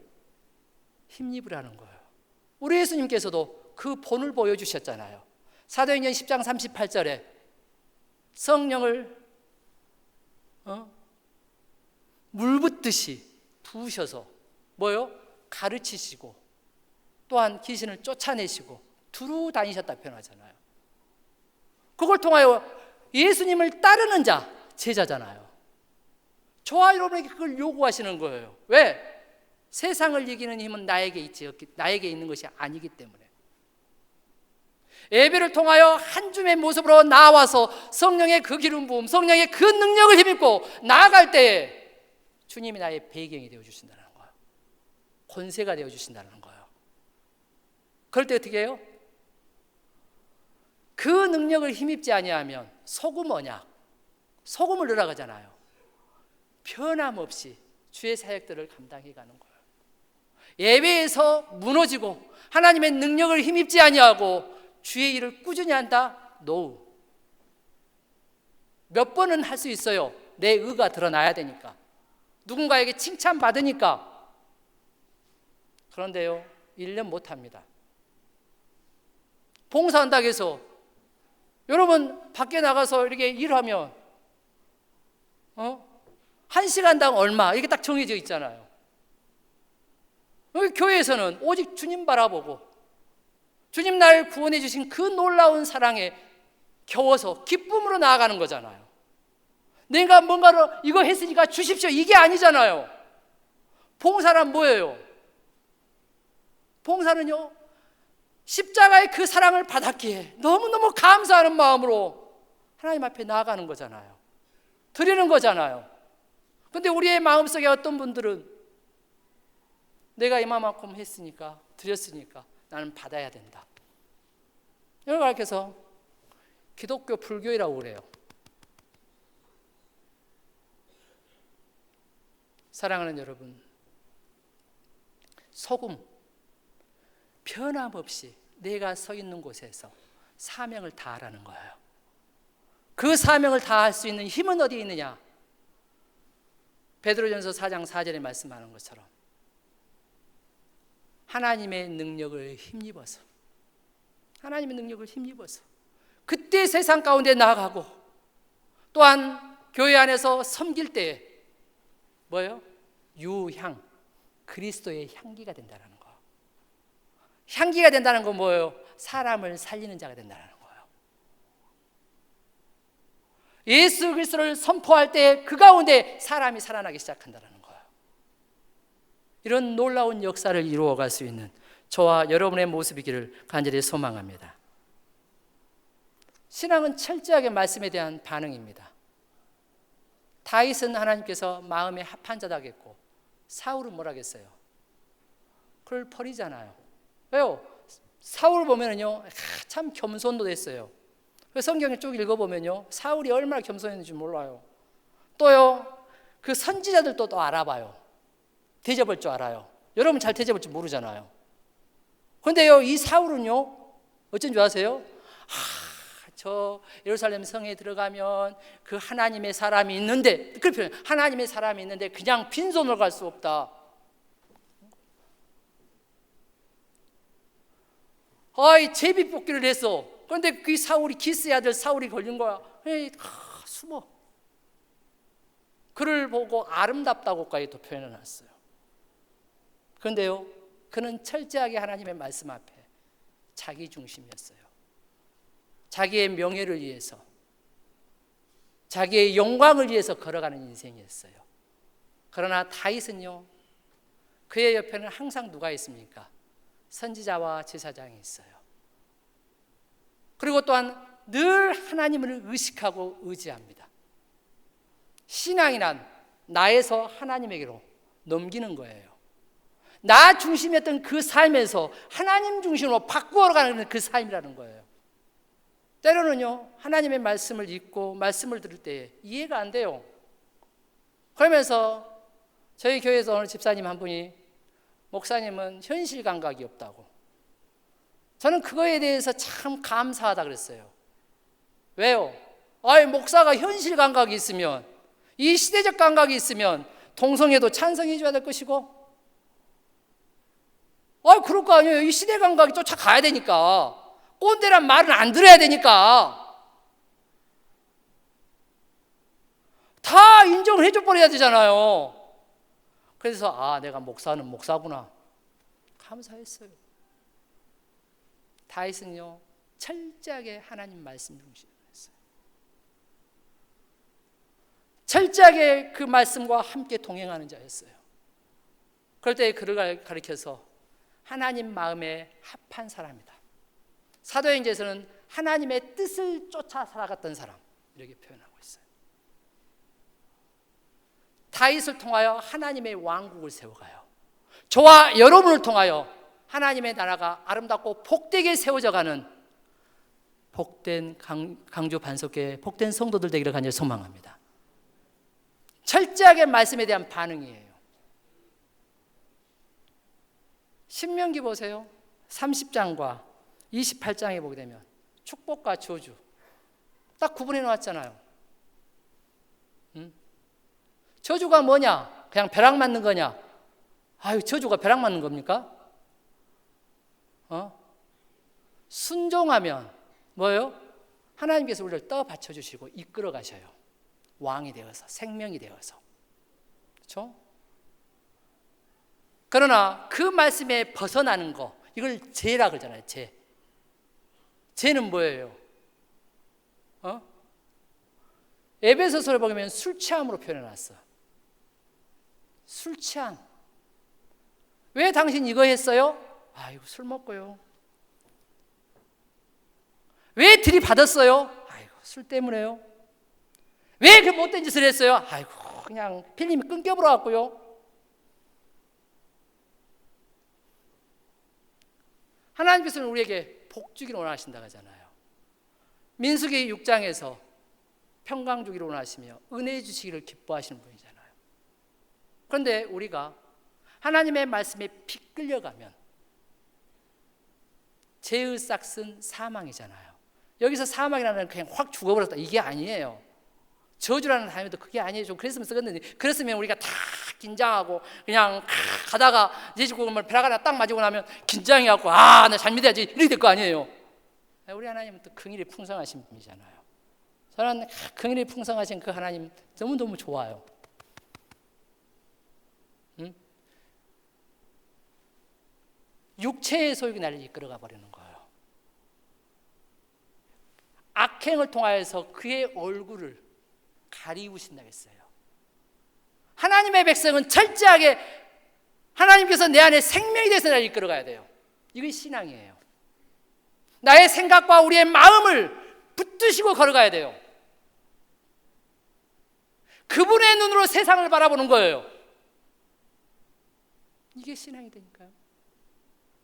힘입으라는 거예요. 우리 예수님께서도 그 본을 보여주셨잖아요. 사도행전 10장 38절에 성령을 물 붓듯이 부으셔서 뭐요? 가르치시고 또한 귀신을 쫓아내시고 두루 다니셨다 표현하잖아요. 그걸 통하여 예수님을 따르는 자, 제자잖아요. 저와 여러분에게 그걸 요구하시는 거예요. 왜? 세상을 이기는 힘은 나에게 있는 것이 아니기 때문에. 예배를 통하여 한 줌의 모습으로 나와서 성령의 그 기름 부음, 성령의 그 능력을 힘입고 나아갈 때에 주님이 나의 배경이 되어주신다는 거예요. 권세가 되어주신다는 거예요. 그럴 때 어떻게 해요? 그 능력을 힘입지 아니하면 소금 언약, 소금을 넣으라고 하잖아요. 변함없이 주의 사역들을 감당해 가는 거예요. 예배에서 무너지고 하나님의 능력을 힘입지 아니하고 주의 일을 꾸준히 한다? No. 몇 번은 할 수 있어요. 내 의가 드러나야 되니까. 누군가에게 칭찬받으니까. 그런데요, 1년 못합니다. 봉사한다고 해서 여러분 밖에 나가서 이렇게 일하면 1시간당 얼마 이렇게 딱 정해져 있잖아요. 여기 교회에서는 오직 주님 바라보고 주님 나를 구원해 주신 그 놀라운 사랑에 겨워서 기쁨으로 나아가는 거잖아요. 내가 뭔가를 이거 했으니까 주십시오, 이게 아니잖아요. 봉사란 뭐예요? 봉사는요, 십자가의 그 사랑을 받았기에 너무너무 감사하는 마음으로 하나님 앞에 나아가는 거잖아요. 드리는 거잖아요. 근데 우리의 마음속에 어떤 분들은 내가 이만큼 했으니까, 드렸으니까 나는 받아야 된다. 이걸 가르쳐서 기독교 불교이라고 그래요. 사랑하는 여러분, 소금 변함없이 내가 서 있는 곳에서 사명을 다하라는 거예요. 그 사명을 다할 수 있는 힘은 어디에 있느냐? 베드로전서 4장 4절에 말씀하는 것처럼 하나님의 능력을 힘입어서, 하나님의 능력을 힘입어서 그때 세상 가운데 나아가고, 또한 교회 안에서 섬길 때에 뭐예요? 유향, 그리스도의 향기가 된다는 거. 향기가 된다는 건 뭐예요? 사람을 살리는 자가 된다는 거예요. 예수 그리스도를 선포할 때 그 가운데 사람이 살아나기 시작한다는 거예요. 이런 놀라운 역사를 이루어갈 수 있는 저와 여러분의 모습이기를 간절히 소망합니다. 신앙은 철저하게 말씀에 대한 반응입니다. 다윗은 하나님께서 마음에 합한 자다겠고 사울은 뭐라겠어요? 그를 버리잖아요. 왜요? 사울 보면은요, 참 겸손도 됐어요. 성경을 쭉 읽어보면요, 사울이 얼마나 겸손했는지 몰라요. 또요, 그 선지자들도 또 알아봐요. 대접할 줄 알아요. 여러분 잘 대접할 줄 모르잖아요. 그런데요, 이 사울은요, 어쩐 줄 아세요? 저 예루살렘 성에 들어가면 그 하나님의 사람이 있는데, 그 표현, 하나님의 사람이 있는데 그냥 빈손으로 갈 수 없다. 제비 뽑기를 했어. 그런데 그 사울이, 기스의 아들 사울이 걸린 거야. 숨어. 그를 보고 아름답다고까지 또 표현해 놨어요. 그런데요, 그는 철저하게 하나님의 말씀 앞에 자기 중심이었어요. 자기의 명예를 위해서, 자기의 영광을 위해서 걸어가는 인생이었어요. 그러나 다윗은요, 그의 옆에는 항상 누가 있습니까? 선지자와 제사장이 있어요. 그리고 또한 늘 하나님을 의식하고 의지합니다. 신앙이란 나에서 하나님에게로 넘기는 거예요. 나 중심이었던 그 삶에서 하나님 중심으로 바꾸어가는 그 삶이라는 거예요. 때로는요, 하나님의 말씀을 읽고 말씀을 들을 때 이해가 안 돼요. 그러면서 저희 교회에서 어느 집사님 한 분이, 목사님은 현실 감각이 없다고. 저는 그거에 대해서 참 감사하다 그랬어요. 왜요? 목사가 현실 감각이 있으면, 이 시대적 감각이 있으면 동성애도 찬성해 줘야 될 것이고, 그럴 거 아니에요. 이 시대 감각이 쫓아가야 되니까. 꼰대란 말은 안 들어야 되니까. 다 인정을 해줘 버려야 되잖아요. 그래서 내가 목사는 목사구나, 감사했어요. 다윗은요, 철저하게 하나님 말씀 중심이었어요. 철저하게 그 말씀과 함께 동행하는 자였어요. 그럴 때 그를 가리켜서 하나님 마음에 합한 사람이다. 사도행전에서는 하나님의 뜻을 쫓아 살아갔던 사람, 이렇게 표현하고 있어요. 다윗을 통하여 하나님의 왕국을 세워가요. 저와 여러분을 통하여 하나님의 나라가 아름답고 복되게 세워져가는 복된 강주 반석교회 복된 성도들 되기를 간절히 소망합니다. 철저하게 말씀에 대한 반응이에요. 신명기 보세요. 30장과 28장에 보게 되면 축복과 저주 딱 구분해 놓았잖아요. 저주가 뭐냐? 그냥 벼락 맞는 거냐? 저주가 벼락 맞는 겁니까? 순종하면 뭐예요? 하나님께서 우리를 떠받쳐 주시고 이끌어 가셔요. 왕이 되어서, 생명이 되어서. 그렇죠? 그러나 그 말씀에 벗어나는 거, 이걸 죄라 그러잖아요. 죄는 뭐예요? 에베소서를 보면 술 취함으로 표현해놨어. 술 취함. 왜 당신 이거 했어요? 아이고, 술 먹고요. 왜 들이받았어요? 아이고, 술 때문에요. 왜 그 못된 짓을 했어요? 아이고, 그냥 필름이 끊겨버려갖고요. 하나님께서는 우리에게 복 주기를 원하신다고 하잖아요. 민수기 6장에서 평강 주기를 원하시며 은혜 주시기를 기뻐하시는 분이잖아요. 그런데 우리가 하나님의 말씀에 피 끌려가면 죄의 싹은 사망이잖아요. 여기서 사망이라는 그냥 확 죽어버렸다, 이게 아니에요. 저주라는 단어도 그게 아니에요. 좀 그랬으면 쓰겠는데, 그랬으면 우리가 다 긴장하고 그냥 가다가 내 집고 벼락하나 딱 맞고 나면 긴장해갖고 나 잘못해야지 이렇게 될 거 아니에요. 우리 하나님은 또 긍휼이 풍성하신 분이잖아요. 저는 긍휼이 풍성하신 그 하나님 너무너무 좋아요. 육체의 소욕이 나를 이끌어가 버리는 거예요. 악행을 통하여서 그의 얼굴을 가리우신다고 했어요. 하나님의 백성은 철저하게 하나님께서 내 안에 생명이 돼서 나를 이끌어가야 돼요. 이게 신앙이에요. 나의 생각과 우리의 마음을 붙드시고 걸어가야 돼요. 그분의 눈으로 세상을 바라보는 거예요. 이게 신앙이 되니까요.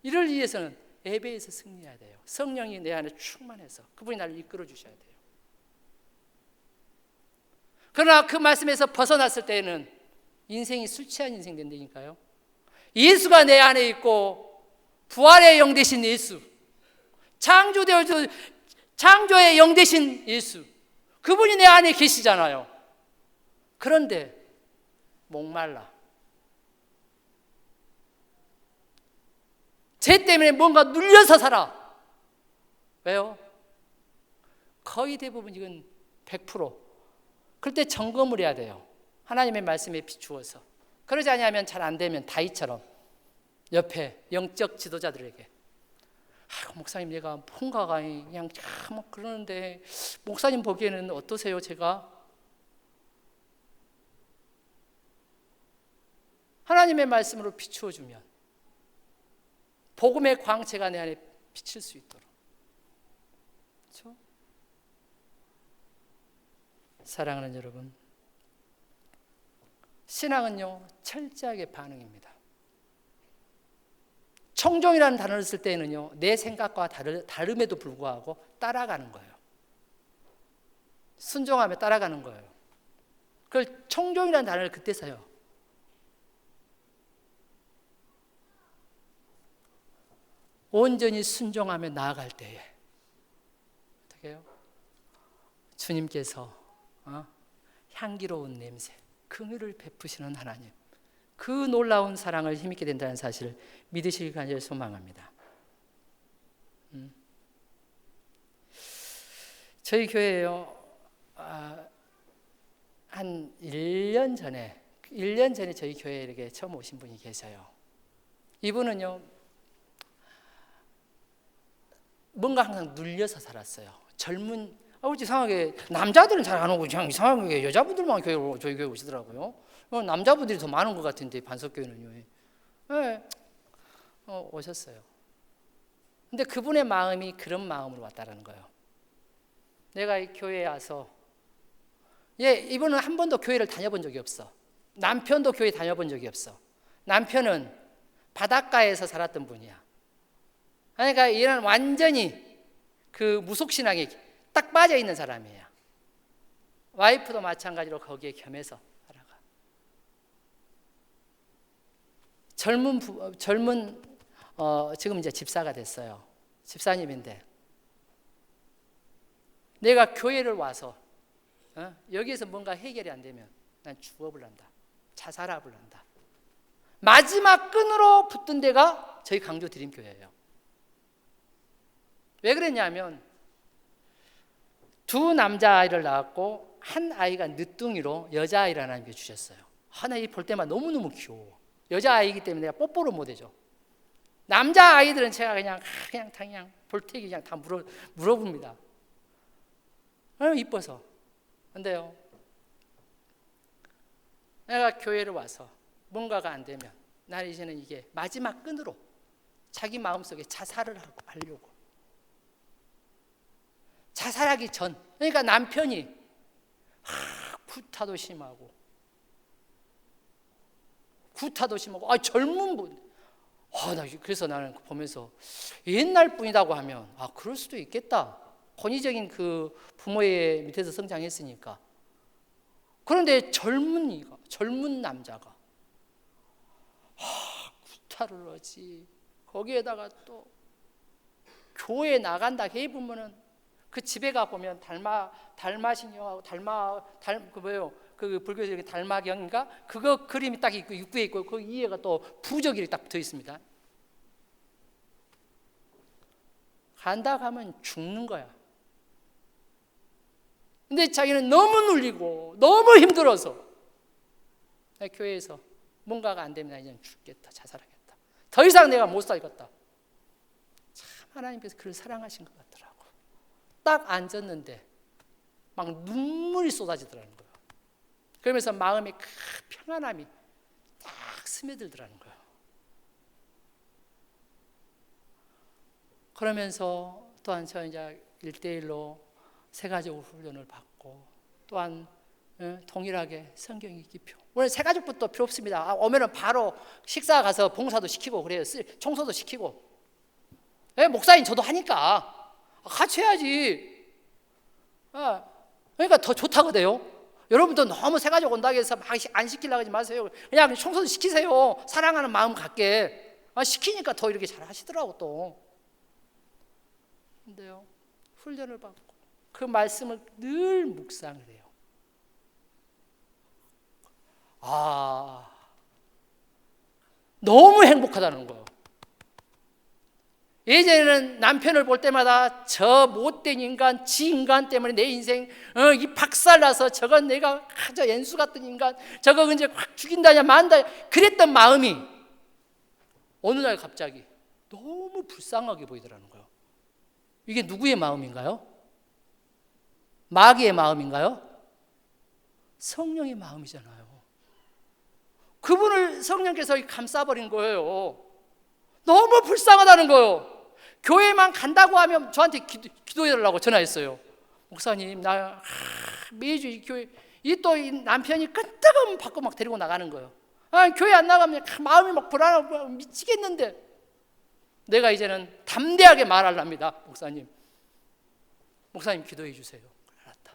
이를 위해서는 예배에서 승리해야 돼요. 성령이 내 안에 충만해서 그분이 나를 이끌어 주셔야 돼요. 그러나 그 말씀에서 벗어났을 때는 인생이 술 취한 인생 된다니까요. 예수가 내 안에 있고 부활의 영 되신 예수, 창조의 영 되신 예수, 그분이 내 안에 계시잖아요. 그런데 목말라, 죄 때문에 뭔가 눌려서 살아. 왜요? 거의 대부분 이건 100%. 그럴 때 점검을 해야 돼요. 하나님의 말씀에 비추어서. 그러지 않으면 잘 안 되면 다윗처럼 옆에 영적 지도자들에게 목사님, 내가 뭔가 그냥 참 그러는데 목사님 보기에는 어떠세요? 제가 하나님의 말씀으로 비추어 주면 복음의 광채가 내 안에 비칠 수 있도록. 그렇죠? 사랑하는 여러분, 신앙은요 철저하게 반응입니다. 청종이라는 단어를 쓸 때는요 내 생각과 다름에도 불구하고 따라가는 거예요. 순종하며 따라가는 거예요. 그걸 청종이라는 단어를 그때 써요. 온전히 순종하며 나아갈 때에 어떻게 해요? 주님께서 향기로운 냄새, 긍휼을 베푸시는 하나님, 그 놀라운 사랑을 힘있게 된다는 사실을 믿으시길 간절히 소망합니다. 저희 교회에요 한 1년 전에 저희 교회에 이렇게 처음 오신 분이 계셔요. 이분은요 뭔가 항상 눌려서 살았어요. 이상하게 남자들은 잘 안 오고 그냥 이상하게 여자분들만 저희 교회 오시더라고요. 남자분들이 더 많은 것 같은데 반석교회는요. 네, 오셨어요. 근데 그분의 마음이 그런 마음으로 왔다라는 거예요. 내가 이 교회에 와서 이분은 한 번도 교회를 다녀본 적이 없어. 남편도 교회 다녀본 적이 없어. 남편은 바닷가에서 살았던 분이야. 그러니까 얘는 완전히 그 무속신앙에 딱 빠져 있는 사람이에요. 와이프도 마찬가지로 거기에 겸해서 살아가. 젊은 지금 이제 집사가 됐어요. 집사님인데 내가 교회를 와서 여기에서 뭔가 해결이 안 되면 난 죽어버린다, 자살해버린다. 마지막 끈으로 붙던 데가 저희 강조 드림교회예요. 왜 그랬냐면 두 남자아이를 낳았고 한 아이가 늦둥이로 여자아이를 하나님께 주셨어요. 하나님 볼 때만 너무너무 귀여워. 여자아이기 때문에 내가 뽀뽀를 못해줘. 남자아이들은 제가 그냥 볼테기 그냥 다 물어봅니다. 이뻐서. 근데요, 내가 교회를 와서 뭔가가 안 되면 나는 이제는 이게 마지막 끈으로 자기 마음속에 자살을 하려고. 자살하기 전, 그러니까 남편이 구타도 심하고 젊은 분. 그래서 나는 보면서 옛날 분이라고 하면 그럴 수도 있겠다. 권위적인 그 부모의 밑에서 성장했으니까. 그런데 젊은 남자가 구타를 하지. 거기에다가 또 교회 나간다 해보면은 그 집에 가 보면 달마신경하고 그 불교적인 달마경인가 그거 그림이 딱 있고 입구에 있고 그 위에가 또 부적이 딱 붙어 있습니다. 간다 가면 죽는 거야. 근데 자기는 너무 눌리고 너무 힘들어서 교회에서 뭔가가 안 되면 이제 죽겠다, 자살하겠다. 더 이상 내가 못 살겠다. 참 하나님께서 그를 사랑하신 것 같더라고. 딱 앉았는데 막 눈물이 쏟아지더라는 거예요. 그러면서 마음에 큰 평안함이 딱 스며들더라는 거예요. 그러면서 또한 저 이제 1대1로 세가족 훈련을 받고 또한 동일하게 성경 읽기 표. 오늘 세가족부터 필요 없습니다. 오면은 바로 식사 가서 봉사도 시키고 그래요. 청소도 시키고. 목사님 저도 하니까 같이 해야지. 그러니까 더 좋다거든요. 여러분도 너무 세가족 온다고 해서 막 안 시키려고 하지 마세요. 그냥 청소도 시키세요. 사랑하는 마음 갖게. 시키니까 더 이렇게 잘 하시더라고 또. 근데요, 훈련을 받고 그 말씀을 늘 묵상을 해요. 너무 행복하다는 거예요. 예전에는 남편을 볼 때마다 저 못된 인간, 지 인간 때문에 내 인생 이 박살나서 저건 내가 저 연수 같은 인간, 저거 이제 확 죽인다냐 만다 그랬던 마음이 어느 날 갑자기 너무 불쌍하게 보이더라는 거예요. 이게 누구의 마음인가요? 마귀의 마음인가요? 성령의 마음이잖아요. 그분을 성령께서 감싸버린 거예요. 너무 불쌍하다는 거예요. 교회만 간다고 하면 저한테 기도해달라고 전화했어요. 목사님, 나 매주 이 교회 또 이 남편이 끈뜨거움 받고 막 데리고 나가는 거예요. 교회 안 나가면 마음이 막 불안하고 미치겠는데 내가 이제는 담대하게 말하랍니다. 목사님 기도해 주세요. 알았다.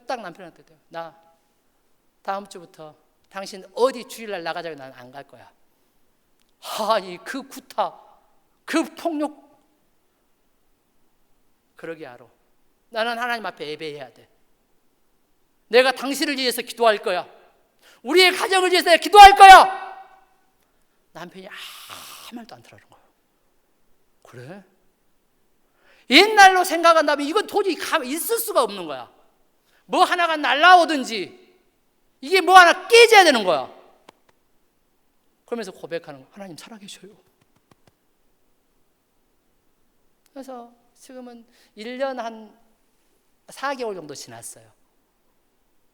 딱 남편한테 나 다음 주부터 당신 어디 주일날 나가자고 나는 안 갈 거야. 아니 그 구타, 그 폭력. 그러게 알아. 나는 하나님 앞에 예배해야 돼. 내가 당신을 위해서 기도할 거야. 우리의 가정을 위해서 기도할 거야. 남편이 아무 말도 안 들어하는 거야. 그래? 옛날로 생각한다면 이건 도저히 있을 수가 없는 거야. 뭐 하나가 날라오든지 이게 뭐 하나 깨져야 되는 거야. 그러면서 고백하는 거야. 하나님 살아계셔요. 그래서 지금은 1년 한 4개월 정도 지났어요.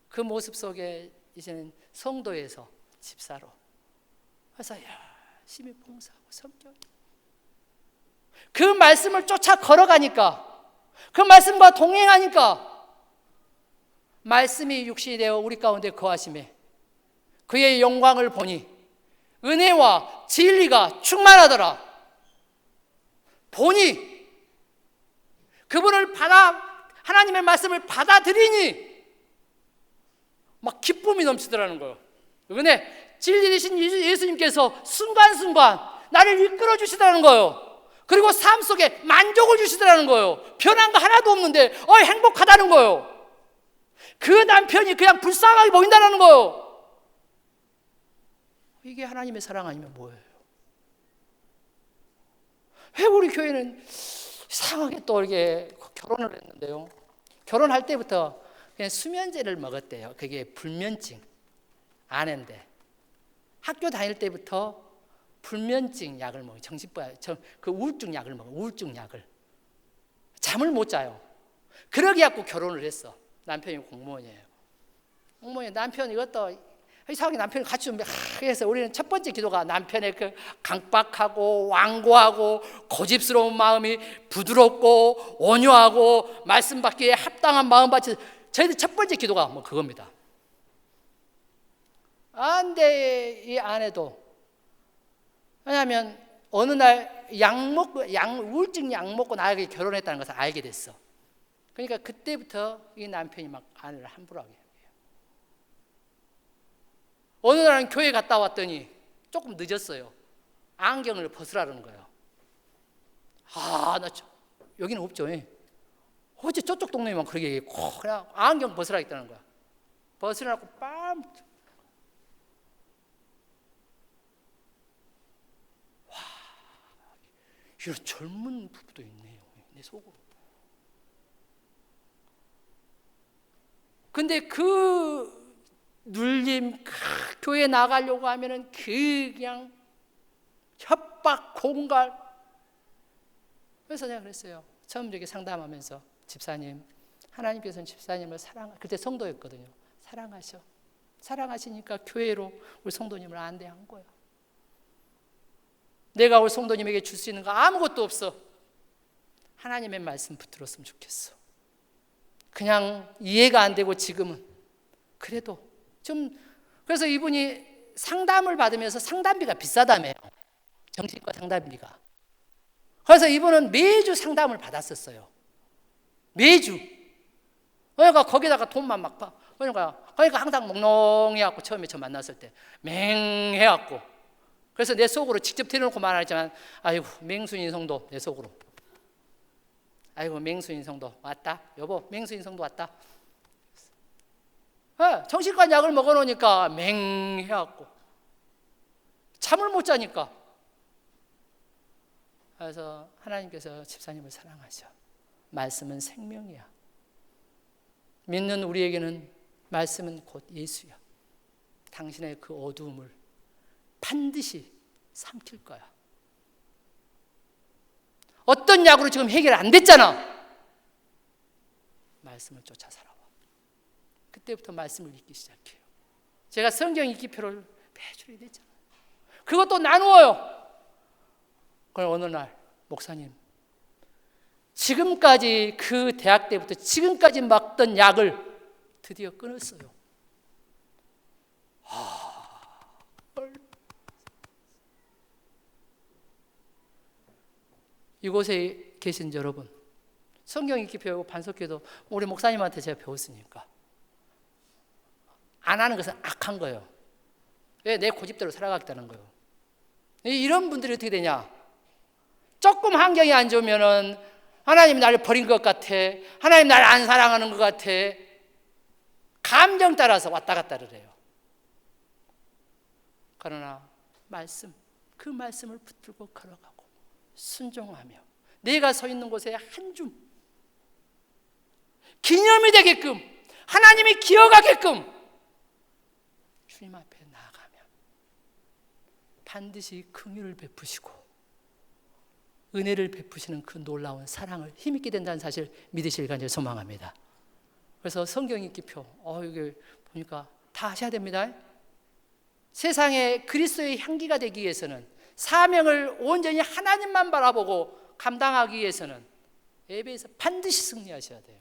그 모습 속에 이제는 성도에서 집사로 그래서 열심히 봉사하고 성경 그 말씀을 쫓아 걸어가니까 그 말씀과 동행하니까 말씀이 육신이 되어 우리 가운데 거하심에 그의 영광을 보니 은혜와 진리가 충만하더라. 보니 그분을 하나님의 말씀을 받아들이니 막 기쁨이 넘치더라는 거예요. 은혜, 진리 되신 예수님께서 순간순간 나를 이끌어 주시더라는 거예요. 그리고 삶 속에 만족을 주시더라는 거예요. 변한 거 하나도 없는데 행복하다는 거예요. 그 남편이 그냥 불쌍하게 보인다는 거예요. 이게 하나님의 사랑 아니면 뭐예요? 왜 우리 교회는 이상하게 또 이렇게 결혼을 했는데요. 결혼할 때부터 그냥 수면제를 먹었대요. 그게 불면증 아는데 학교 다닐 때부터 불면증 약을 먹어요. 그 우울증 약을 먹어요. 우울증 약을. 잠을 못 자요. 그러게 갖고 결혼을 했어. 남편이 공무원이에요. 공무원이 남편 이것도 이상하게 남편이 같이 준비해서 우리는 첫 번째 기도가 남편의 그 강박하고 완고하고 고집스러운 마음이 부드럽고 온유하고 말씀 받기에 합당한 마음 받치. 저희들 첫 번째 기도가 뭐 그겁니다. 근데 이 아내도 왜냐하면 어느 날 우울증 약 먹고 나에게 결혼했다는 것을 알게 됐어. 그러니까 그때부터 이 남편이 막 아내를 함부로 하게 해요. 어느 날은 교회 갔다 왔더니 조금 늦었어요. 안경을 벗으라는 거예요. 여기는 없죠. 어째 저쪽 동네만 그러게 얘기했고 그냥 안경 벗으라 했다는 거야. 벗으라고 빰. 이런 젊은 부부도 있네요. 내 속으로. 근데 그 눌림, 교회 나가려고 하면은 그냥 협박, 공갈. 그래서 내가 그랬어요. 처음 이렇게 상담하면서 집사님, 하나님께서는 집사님을 그때 성도였거든요. 사랑하시니까 교회로 우리 성도님을 안대한 거야. 내가 우리 성도님에게 줄 수 있는 거 아무것도 없어. 하나님의 말씀 붙들었으면 좋겠어. 그냥 이해가 안 되고 지금은 그래도 좀. 그래서 이분이 상담을 받으면서 상담비가 비싸다며요. 정신과 상담비가. 그래서 이분은 매주 상담을 받았었어요. 매주. 그러니까 거기다가 돈만 막 파. 그러니까 항상 몽롱해갖고 처음에 저 만났을 때 맹해갖고. 그래서 내 속으로 직접 대놓고 말하지만 아이고 맹수인 성도 내 속으로. 아이고 맹수인 성도 왔다. 여보 맹수인 성도 왔다. 정신과 약을 먹어놓으니까 맹해갖고 잠을 못 자니까. 그래서 하나님께서 집사님을 사랑하셔. 말씀은 생명이야. 믿는 우리에게는 말씀은 곧 예수야. 당신의 그 어두움을 반드시 삼킬 거야. 어떤 약으로 지금 해결 안 됐잖아. 말씀을 쫓아 살아와. 그때부터 말씀을 읽기 시작해요. 제가 성경 읽기표를 매주 읽었잖아요. 그것도 나누어요. 그럼 어느 날 목사님, 지금까지 그 대학 때부터 지금까지 먹던 약을 드디어 끊었어요. 이곳에 계신 여러분, 성경 읽기 배우고 반석기도 우리 목사님한테 제가 배웠으니까 안 하는 것은 악한 거예요. 왜? 내 고집대로 살아가겠다는 거예요. 이런 분들이 어떻게 되냐? 조금 환경이 안 좋으면은 하나님이 나를 버린 것 같아. 하나님 나를 안 사랑하는 것 같아. 감정 따라서 왔다 갔다를 해요. 그러나 그 말씀을 붙들고 걸어가고 순종하며 내가 서 있는 곳에 한 줌 기념이 되게끔, 하나님이 기억하게끔 주님 앞에 나아가면 반드시 긍휼을 베푸시고 은혜를 베푸시는 그 놀라운 사랑을 힘있게 된다는 사실 믿으실 간절 소망합니다. 그래서 성경 읽기표 이게 보니까 다 하셔야 됩니다. 세상에 그리스도의 향기가 되기 위해서는, 사명을 온전히 하나님만 바라보고 감당하기 위해서는 예배에서 반드시 승리하셔야 돼요.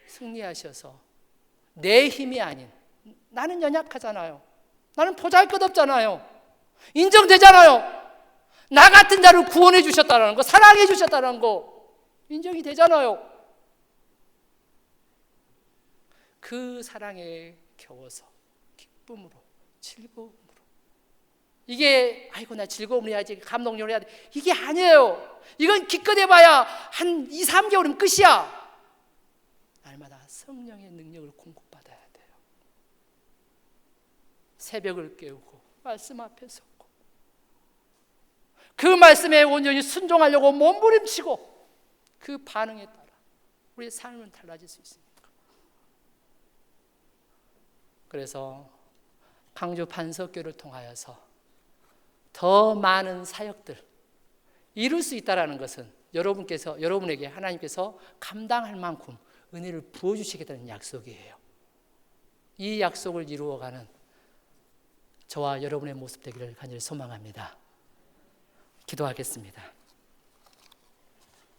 승리하셔서 내 힘이 아닌, 나는 연약하잖아요. 나는 보잘것없잖아요. 인정되잖아요. 나 같은 자를 구원해 주셨다는 거, 사랑해 주셨다는 거 인정이 되잖아요. 그 사랑에 겨워서 기쁨으로, 즐거움으로, 이게 아이고 나 즐거움을 해야지, 감동력을 해야 돼, 이게 아니에요. 이건 기껏 해봐야 한 2, 3개월이면 끝이야. 날마다 성령의 능력을 공급받아야 돼요. 새벽을 깨우고 말씀 앞에 섰고 그 말씀에 온전히 순종하려고 몸부림치고 그 반응에 따라 우리의 삶은 달라질 수 있습니다. 그래서 광주 반석교를 통하여서 더 많은 사역들 이룰 수 있다는 것은 여러분에게 하나님께서 감당할 만큼 은혜를 부어주시겠다는 약속이에요. 이 약속을 이루어가는 저와 여러분의 모습 되기를 간절히 소망합니다. 기도하겠습니다.